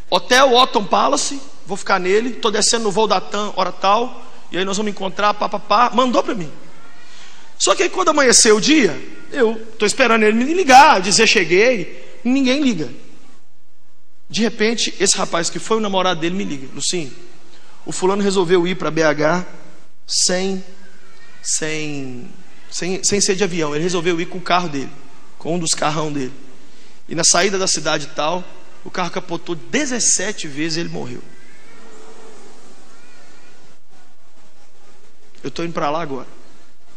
[SPEAKER 1] Hotel Otton Palace, vou ficar nele, estou descendo no voo da TAM, hora tal, e aí nós vamos encontrar, papapá. Mandou para mim. Só que aí quando amanheceu o dia, eu estou esperando ele me ligar, dizer cheguei, ninguém liga. De repente, esse rapaz que foi o namorado dele me liga: Lucinho, o fulano resolveu ir para BH sem ser de avião. Ele resolveu ir com o carro dele, com um dos carrão dele. E na saída da cidade tal, o carro capotou 17 vezes e ele morreu. Eu estou indo para lá agora.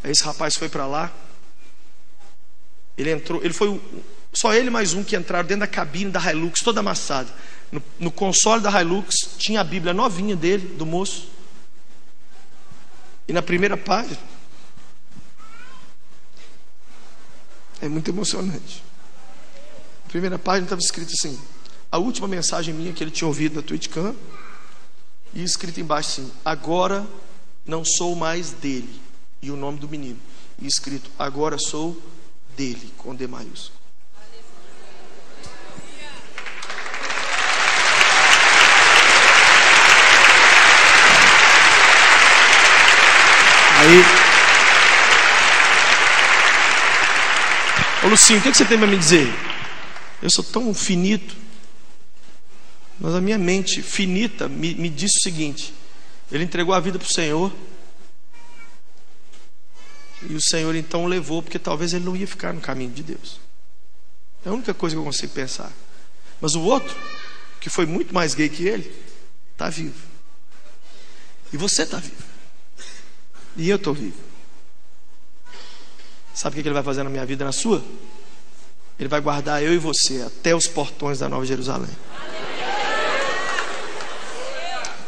[SPEAKER 1] Aí esse rapaz foi para lá. Ele entrou, ele foi só ele mais um que entraram dentro da cabine da Hilux, toda amassada. No console da Hilux tinha a Bíblia novinha dele, do moço. E na primeira página, é muito emocionante, na primeira página estava escrito assim: a última mensagem minha que ele tinha ouvido na Twitchcam. E escrito embaixo assim: agora não sou mais dele, e o nome do menino. E escrito: agora sou dele, com D maiúsculo. Aí, ô Lucinho, o que você tem para me dizer? Eu sou tão finito, mas a minha mente finita me disse o seguinte: ele entregou a vida para o Senhor, e o Senhor então o levou, porque talvez ele não ia ficar no caminho de Deus. É a única coisa que eu consigo pensar. Mas o outro, que foi muito mais gay que ele, está vivo. E você está vivo. E eu estou vivo. Sabe o que ele vai fazer na minha vida e na sua? Ele vai guardar eu e você até os portões da Nova Jerusalém.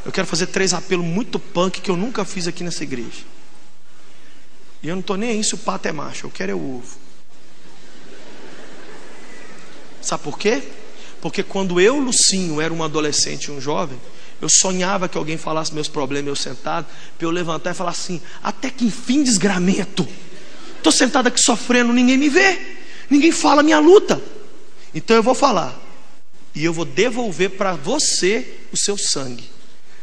[SPEAKER 1] Eu quero fazer 3 apelos muito punk que eu nunca fiz aqui nessa igreja. E eu não estou nem aí se o pato é macho, eu quero é o ovo. Sabe por quê? Porque quando eu, Lucinho, era um adolescente e um jovem, eu sonhava que alguém falasse meus problemas, eu sentado, para eu levantar e falar assim: até que enfim, desgramento. Estou sentado aqui sofrendo, ninguém me vê, ninguém fala a minha luta. Então eu vou falar, e eu vou devolver para você o seu sangue.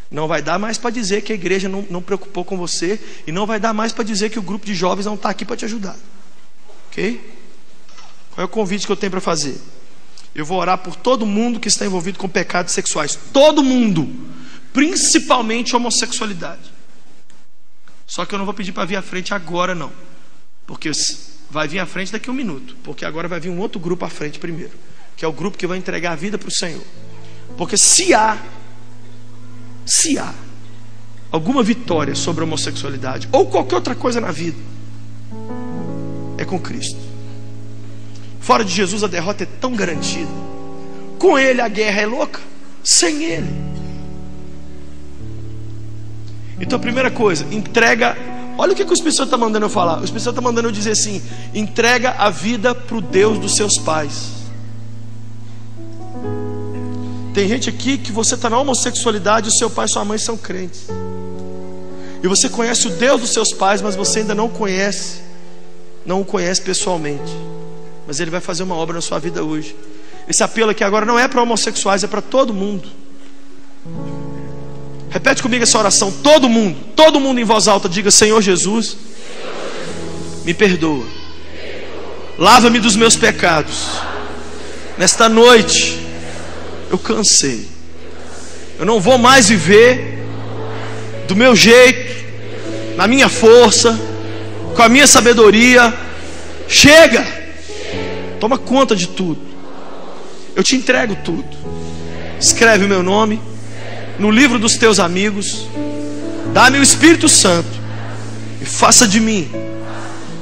[SPEAKER 1] Não vai dar mais para dizer que a igreja não preocupou com você, e não vai dar mais para dizer que o grupo de jovens não está aqui para te ajudar. Ok? Qual é o convite que eu tenho para fazer? Eu vou orar por todo mundo que está envolvido com pecados sexuais. Todo mundo, principalmente homossexualidade. Só que eu não vou pedir para vir à frente agora não, porque vai vir à frente daqui a 1 minuto, porque agora vai vir um outro grupo à frente primeiro, que é o grupo que vai entregar a vida para o Senhor. Porque se há alguma vitória sobre a homossexualidade ou qualquer outra coisa na vida, é com Cristo. Fora de Jesus a derrota é tão garantida. Com Ele a guerra é louca, sem Ele. Então a primeira coisa, entrega. Olha o que o Espírito Santo está mandando eu falar. O Espírito Santo está mandando eu dizer assim: entrega a vida para o Deus dos seus pais. Tem gente aqui que você está na homossexualidade, o seu pai e sua mãe são crentes, e você conhece o Deus dos seus pais, mas você ainda não conhece não o conhece pessoalmente, mas Ele vai fazer uma obra na sua vida hoje. Esse apelo aqui agora não é para homossexuais, é para todo mundo. Repete comigo essa oração, todo mundo em voz alta, diga: Senhor Jesus, me perdoa, lava-me dos meus pecados. Nesta noite eu cansei, eu não vou mais viver do meu jeito, na minha força, com a minha sabedoria. Chega, toma conta de tudo. Eu te entrego tudo. Escreve o meu nome no livro dos teus amigos. Dá-me o Espírito Santo e faça de mim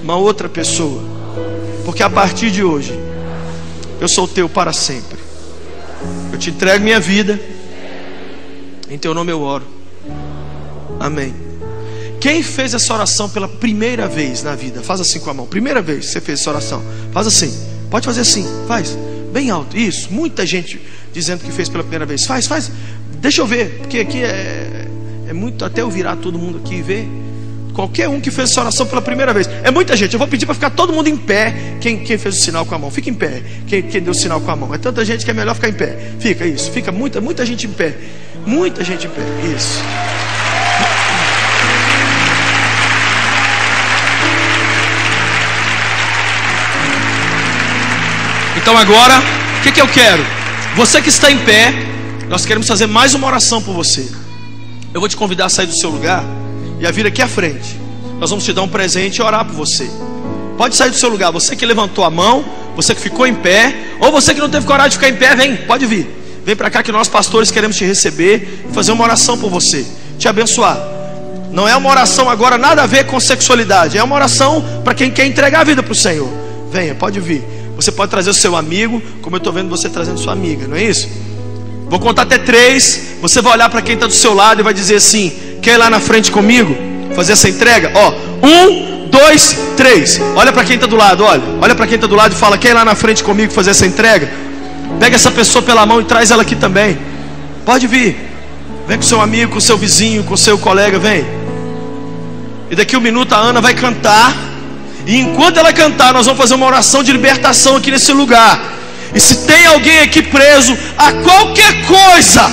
[SPEAKER 1] uma outra pessoa, porque a partir de hoje eu sou teu para sempre. Eu te entrego minha vida, em teu nome eu oro. Amém. Quem fez essa oração pela primeira vez na vida? Faz assim com a mão. Primeira vez que você fez essa oração, faz assim. Pode fazer assim, faz bem alto. Isso, muita gente dizendo que fez pela primeira vez. Faz. Deixa eu ver, porque aqui é muito, até eu virar todo mundo aqui e ver. Qualquer um que fez essa oração pela primeira vez. É muita gente. Eu vou pedir para ficar todo mundo em pé. Quem fez o sinal com a mão, fica em pé. Quem deu o sinal com a mão. É tanta gente que é melhor ficar em pé. Fica isso, fica muita gente em pé. Muita gente em pé, isso. Então agora, o que eu quero? Você que está em pé, nós queremos fazer mais uma oração por você. Eu vou te convidar a sair do seu lugar e a vir aqui à frente. Nós vamos te dar um presente e orar por você. Pode sair do seu lugar. Você que levantou a mão, você que ficou em pé, ou você que não teve coragem de ficar em pé, vem, pode vir. Vem para cá que nós pastores queremos te receber e fazer uma oração por você, te abençoar. Não é uma oração agora nada a ver com sexualidade. É uma oração para quem quer entregar a vida para o Senhor. Venha, pode vir. Você pode trazer o seu amigo, como eu estou vendo você trazendo sua amiga, não é isso? Vou contar até 3. Você vai olhar para quem está do seu lado e vai dizer assim: quer ir lá na frente comigo fazer essa entrega? 1, 2, 3. Olha para quem está do lado, olha para quem está do lado e fala: quer ir lá na frente comigo fazer essa entrega? Pega essa pessoa pela mão e traz ela aqui também. Pode vir. Vem com seu amigo, com seu vizinho, com seu colega, vem. E daqui 1 minuto a Ana vai cantar. E enquanto ela cantar, nós vamos fazer uma oração de libertação aqui nesse lugar. E se tem alguém aqui preso a qualquer coisa,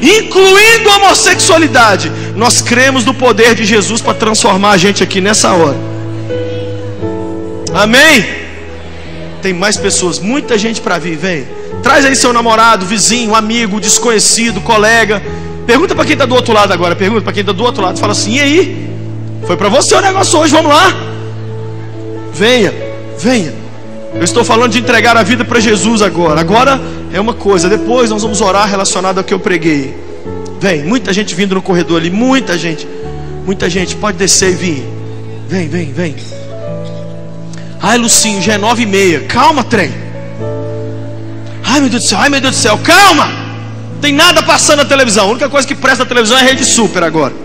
[SPEAKER 1] incluindo a homossexualidade, nós cremos no poder de Jesus para transformar a gente aqui nessa hora. Amém? Tem mais pessoas, muita gente para vir, vem. Traz aí seu namorado, vizinho, amigo, desconhecido, colega. Pergunta para quem está do outro lado agora. Pergunta para quem está do outro lado. Fala assim: e aí? Foi para você o negócio hoje, vamos lá. Venha. Eu estou falando de entregar a vida para Jesus agora. Agora é uma coisa, depois nós vamos orar relacionado ao que eu preguei. Vem, muita gente vindo no corredor ali. Muita gente, pode descer e vir. Vem. Ai, Lucinho, já é 9h30. Calma, trem. Ai, meu Deus do céu, calma. Tem nada passando na televisão. A única coisa que presta na televisão é a Rede Super agora.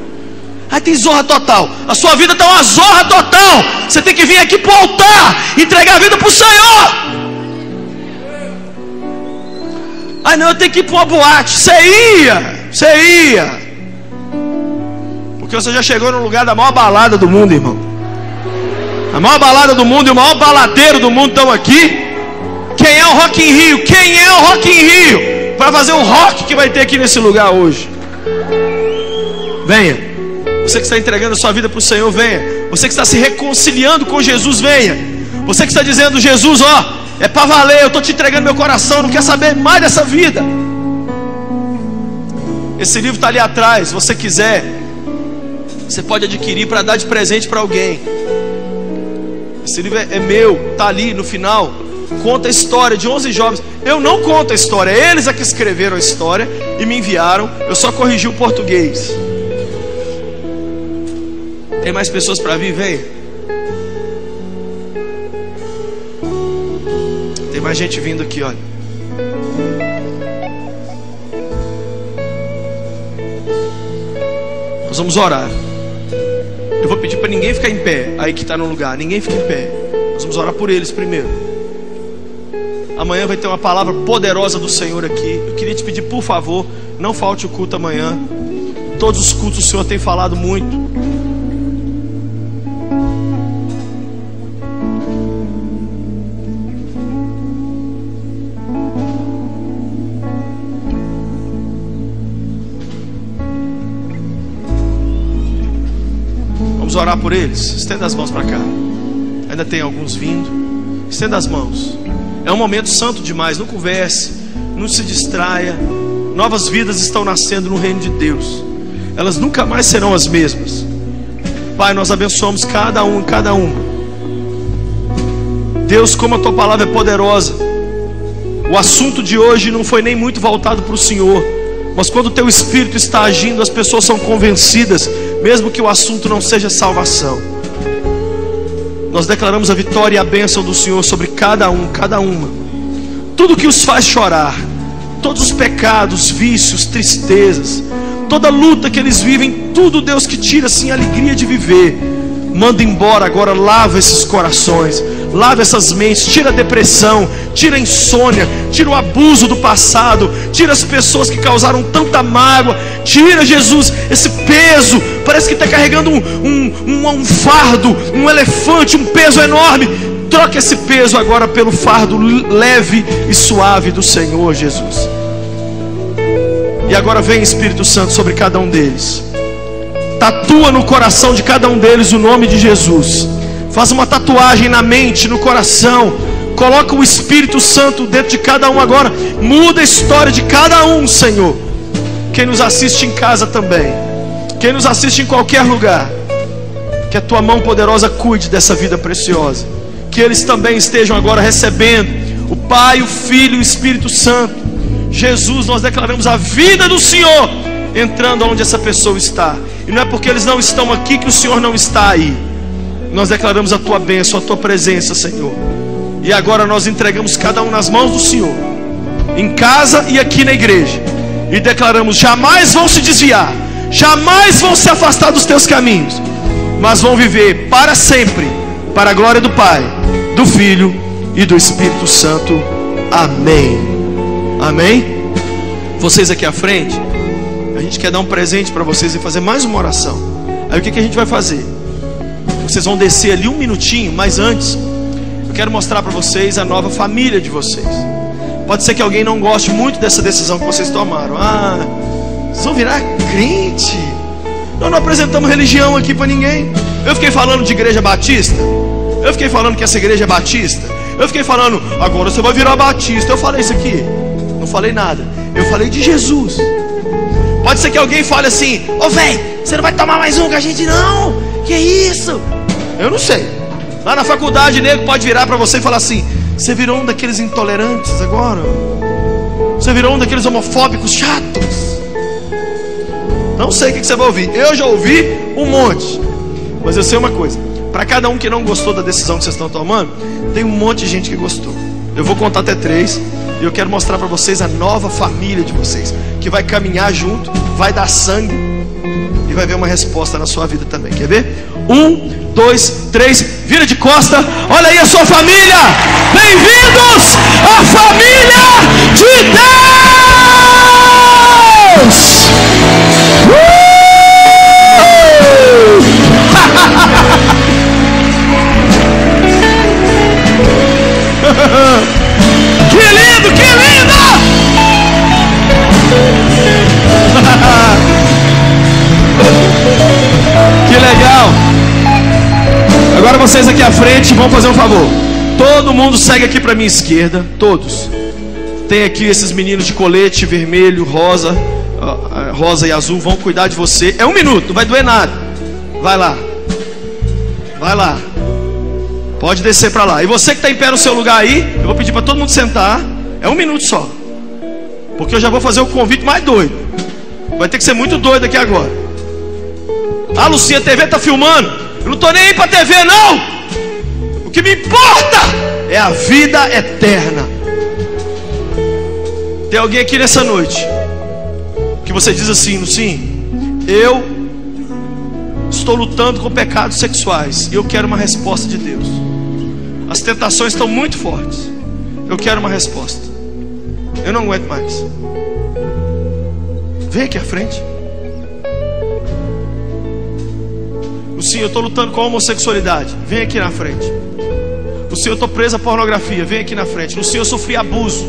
[SPEAKER 1] Aí tem zorra total. A sua vida está uma zorra total. Você tem que vir aqui para o altar, entregar a vida para o Senhor. Ai não, eu tenho que ir para uma boate. Você ia. Porque você já chegou no lugar da maior balada do mundo, irmão. A maior balada do mundo e o maior baladeiro do mundo estão aqui. Quem é o Rock in Rio? Para fazer o rock que vai ter aqui nesse lugar hoje. Venha. Você que está entregando a sua vida para o Senhor, venha. Você que está se reconciliando com Jesus, venha. Você que está dizendo: Jesus, é para valer, eu estou te entregando meu coração, não quero saber mais dessa vida. Esse livro está ali atrás. Se você quiser, você pode adquirir para dar de presente para alguém. Esse livro é meu, está ali no final. Conta a história de 11 jovens. Eu não conto a história, eles é que escreveram a história e me enviaram. Eu só corrigi o português. Tem mais pessoas para vir? Vem. Tem mais gente vindo aqui, olha. Nós vamos orar. Eu vou pedir para ninguém ficar em pé. Aí que está no lugar, ninguém fica em pé. Nós vamos orar por eles primeiro. Amanhã vai ter uma palavra poderosa do Senhor aqui. Eu queria te pedir, por favor, não falte o culto amanhã. Todos os cultos o Senhor tem falado muito. orar por eles? Estenda as mãos para cá. Ainda tem alguns vindo. Estenda as mãos. É um momento santo demais. Não converse, não se distraia. Novas vidas estão nascendo no reino de Deus. Elas nunca mais serão as mesmas. Pai, nós abençoamos cada um, cada uma. Deus, como a tua palavra é poderosa. O assunto de hoje não foi nem muito voltado para o Senhor, mas quando o teu Espírito está agindo, as pessoas são convencidas, mesmo que o assunto não seja salvação. Nós declaramos a vitória e a bênção do Senhor sobre cada um, cada uma. Tudo que os faz chorar, todos os pecados, vícios, tristezas, toda luta que eles vivem, tudo, Deus, que tira assim a alegria de viver, manda embora agora. Lava esses corações, lava essas mentes, tira a depressão, tira a insônia, tira o abuso do passado, tira as pessoas que causaram tanta mágoa, tira, Jesus, esse peso. Parece que está carregando um fardo, um elefante, um peso enorme. Troca esse peso agora pelo fardo leve e suave do Senhor Jesus. E agora vem, Espírito Santo, sobre cada um deles. Tatua no coração de cada um deles o nome de Jesus. Faz uma tatuagem na mente, no coração. Coloca o Espírito Santo dentro de cada um agora. Muda a história de cada um, Senhor. Quem nos assiste em casa também, quem nos assiste em qualquer lugar, que a tua mão poderosa cuide dessa vida preciosa. Que eles também estejam agora recebendo o Pai, o Filho e o Espírito Santo. Jesus, nós declaramos a vida do Senhor entrando onde essa pessoa está. E não é porque eles não estão aqui que o Senhor não está aí. Nós declaramos a tua bênção, a tua presença, Senhor. E agora nós entregamos cada um nas mãos do Senhor, em casa e aqui na igreja. E declaramos: jamais vão se desviar, jamais vão se afastar dos teus caminhos, mas vão viver para sempre, para a glória do Pai, do Filho e do Espírito Santo. Amém. Amém. Vocês aqui à frente, a gente quer dar um presente para vocês e fazer mais uma oração. Aí o que a gente vai fazer? Vocês vão descer ali um minutinho, mas antes eu quero mostrar para vocês a nova família de vocês. Pode ser que alguém não goste muito dessa decisão que vocês tomaram. Ah, vocês vão virar crente? Nós não apresentamos religião aqui para ninguém. Eu fiquei falando de igreja batista, eu fiquei falando que essa igreja é batista, eu fiquei falando, agora você vai virar batista. Eu falei isso aqui? Não falei nada. Eu falei de Jesus. Pode ser que alguém fale assim: ô velho, você não vai tomar mais um com a gente não? Que isso? Eu não sei. Lá na faculdade, nego pode virar para você e falar assim: você virou um daqueles intolerantes agora? Você virou um daqueles homofóbicos chatos? Não sei o que você vai ouvir. Eu já ouvi um monte. Mas eu sei uma coisa: para cada um que não gostou da decisão que vocês estão tomando, tem um monte de gente que gostou. Eu vou contar até 3 e eu quero mostrar para vocês a nova família de vocês, que vai caminhar junto, vai dar sangue e vai ver uma resposta na sua vida também. Quer ver? 1, 2, 3, vira de costa. Olha aí a sua família. Bem-vindos à família de Deus. Que lindo, que lindo. Que legal. Agora vocês aqui à frente vão fazer um favor. Todo mundo segue aqui para minha esquerda. Todos. Tem aqui esses meninos de colete vermelho, rosa e azul. Vão cuidar de você. É 1 minuto, não vai doer nada. Vai lá. Vai lá. Pode descer para lá. E você que está em pé no seu lugar aí, eu vou pedir para todo mundo sentar. É 1 minuto só, porque eu já vou fazer o convite mais doido. Vai ter que ser muito doido aqui agora. Ah, Lucinha, a TV está filmando. Eu não estou nem aí para a TV não. O que me importa é a vida eterna. Tem alguém aqui nessa noite que você diz assim: Lucinha, eu estou lutando com pecados sexuais e eu quero uma resposta de Deus. As tentações estão muito fortes. Eu quero uma resposta. Eu não aguento mais. Vem aqui à frente. Lucinha, eu estou lutando com a homossexualidade. Vem aqui na frente. Lucinha, eu estou presa à pornografia. Vem aqui na frente. Lucinha, eu sofri abuso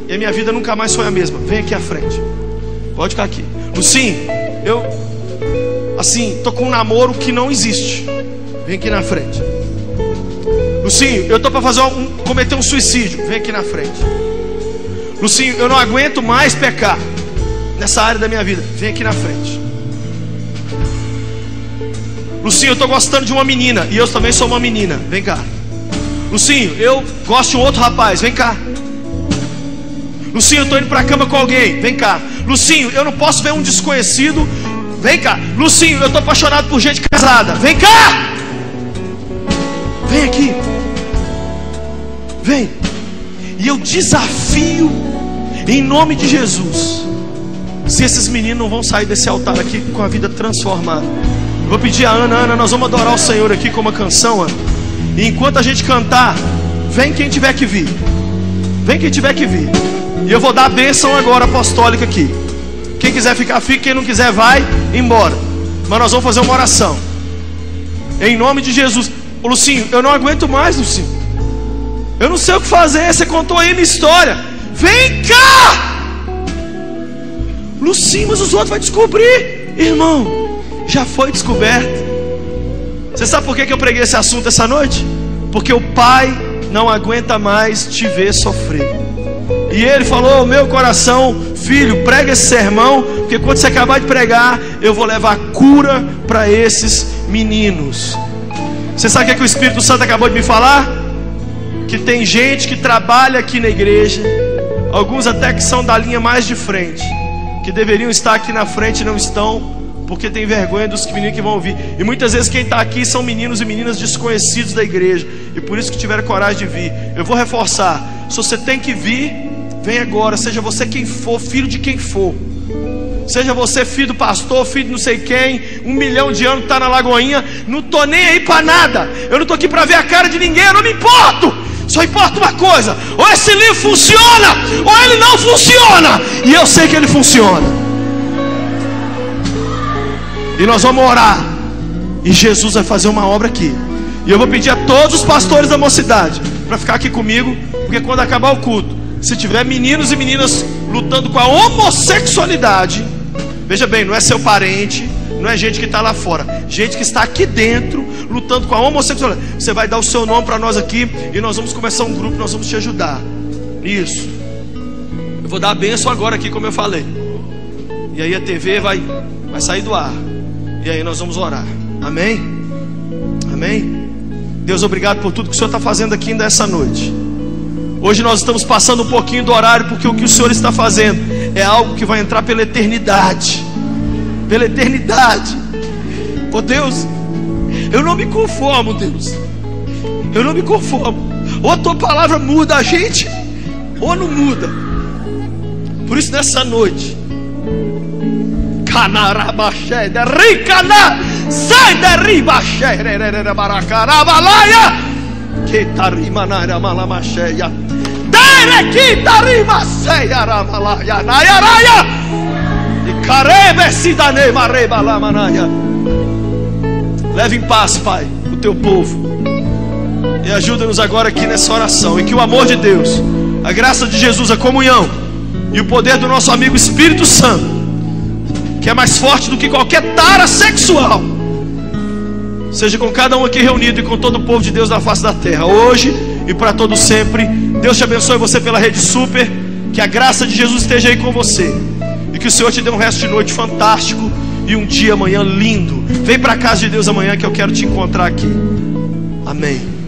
[SPEAKER 1] e a minha vida nunca mais foi a mesma. Vem aqui à frente. Pode ficar aqui. Lucinha, assim, tô com um namoro que não existe. Vem aqui na frente. Lucinho, eu tô para cometer um suicídio. Vem aqui na frente. Lucinho, eu não aguento mais pecar nessa área da minha vida. Vem aqui na frente. Lucinho, eu tô gostando de uma menina e eu também sou uma menina. Vem cá. Lucinho, eu gosto de um outro rapaz. Vem cá. Lucinho, eu tô indo pra cama com alguém. Vem cá. Lucinho, eu não posso ver um desconhecido. Vem cá. Lucinho, eu tô apaixonado por gente casada. Vem cá. Vem aqui. Vem. E eu desafio, em nome de Jesus, se esses meninos não vão sair desse altar aqui com a vida transformada. Eu vou pedir a Ana, nós vamos adorar o Senhor aqui com uma canção, Ana. E enquanto a gente cantar, vem quem tiver que vir. Vem quem tiver que vir. E eu vou dar a bênção agora apostólica aqui. Quem quiser ficar, fica. Quem não quiser, vai embora. Mas nós vamos fazer uma oração. Em nome de Jesus. Ô, Lucinho, eu não aguento mais, Lucinho. Eu não sei o que fazer. Você contou aí minha história. Vem cá! Lucinho, mas os outros vão descobrir. Irmão, já foi descoberto. Você sabe por que eu preguei esse assunto essa noite? Porque o pai não aguenta mais te ver sofrer. E ele falou: meu coração, filho, prega esse sermão, porque quando você acabar de pregar, eu vou levar cura para esses meninos. Você sabe o que o Espírito Santo acabou de me falar? Que tem gente que trabalha aqui na igreja, alguns até que são da linha mais de frente, que deveriam estar aqui na frente e não estão, porque tem vergonha dos meninos que vão ouvir. E muitas vezes quem está aqui são meninos e meninas desconhecidos da igreja, e por isso que tiveram coragem de vir. Eu vou reforçar: se você tem que vir, vem agora. Seja você quem for, filho de quem for. Seja você filho do pastor, filho de não sei quem, 1 milhão de anos que está na Lagoinha. Não estou nem aí para nada. Eu não estou aqui para ver a cara de ninguém. Eu não me importo. Só importa uma coisa: ou esse livro funciona, ou ele não funciona. E eu sei que ele funciona. E nós vamos orar, e Jesus vai fazer uma obra aqui. E eu vou pedir a todos os pastores da mocidade para ficar aqui comigo, porque quando acabar o culto, se tiver meninos e meninas lutando com a homossexualidade, veja bem, não é seu parente, não é gente que está lá fora, gente que está aqui dentro lutando com a homossexualidade, você vai dar o seu nome para nós aqui, e nós vamos começar um grupo, nós vamos te ajudar. Isso. Eu vou dar a bênção agora aqui, como eu falei. E aí a TV vai sair do ar. E aí nós vamos orar. Amém? Amém? Deus, obrigado por tudo que o Senhor está fazendo aqui ainda essa noite. Hoje nós estamos passando um pouquinho do horário, porque o que o Senhor está fazendo é algo que vai entrar pela eternidade. Pela eternidade. Oh Deus, eu não me conformo, Deus. Eu não me conformo. Ou a tua palavra muda a gente, ou não muda. Por isso nessa noite, sai da ribaxé, baracarabalaia, que tarimanara malamacheia, dereki tarimaceia ramalaia, nayaraia, e carebe sidane mareba lamanaia. Leve em paz, Pai, o teu povo, e ajuda-nos agora aqui nessa oração, e que o amor de Deus, a graça de Jesus, a comunhão e o poder do nosso amigo Espírito Santo, que é mais forte do que qualquer tara sexual, seja com cada um aqui reunido e com todo o povo de Deus na face da terra, hoje e para todo sempre. Deus te abençoe você pela Rede Super. Que a graça de Jesus esteja aí com você, e que o Senhor te dê um resto de noite fantástico e um dia amanhã lindo. Vem para a casa de Deus amanhã, que eu quero te encontrar aqui. Amém.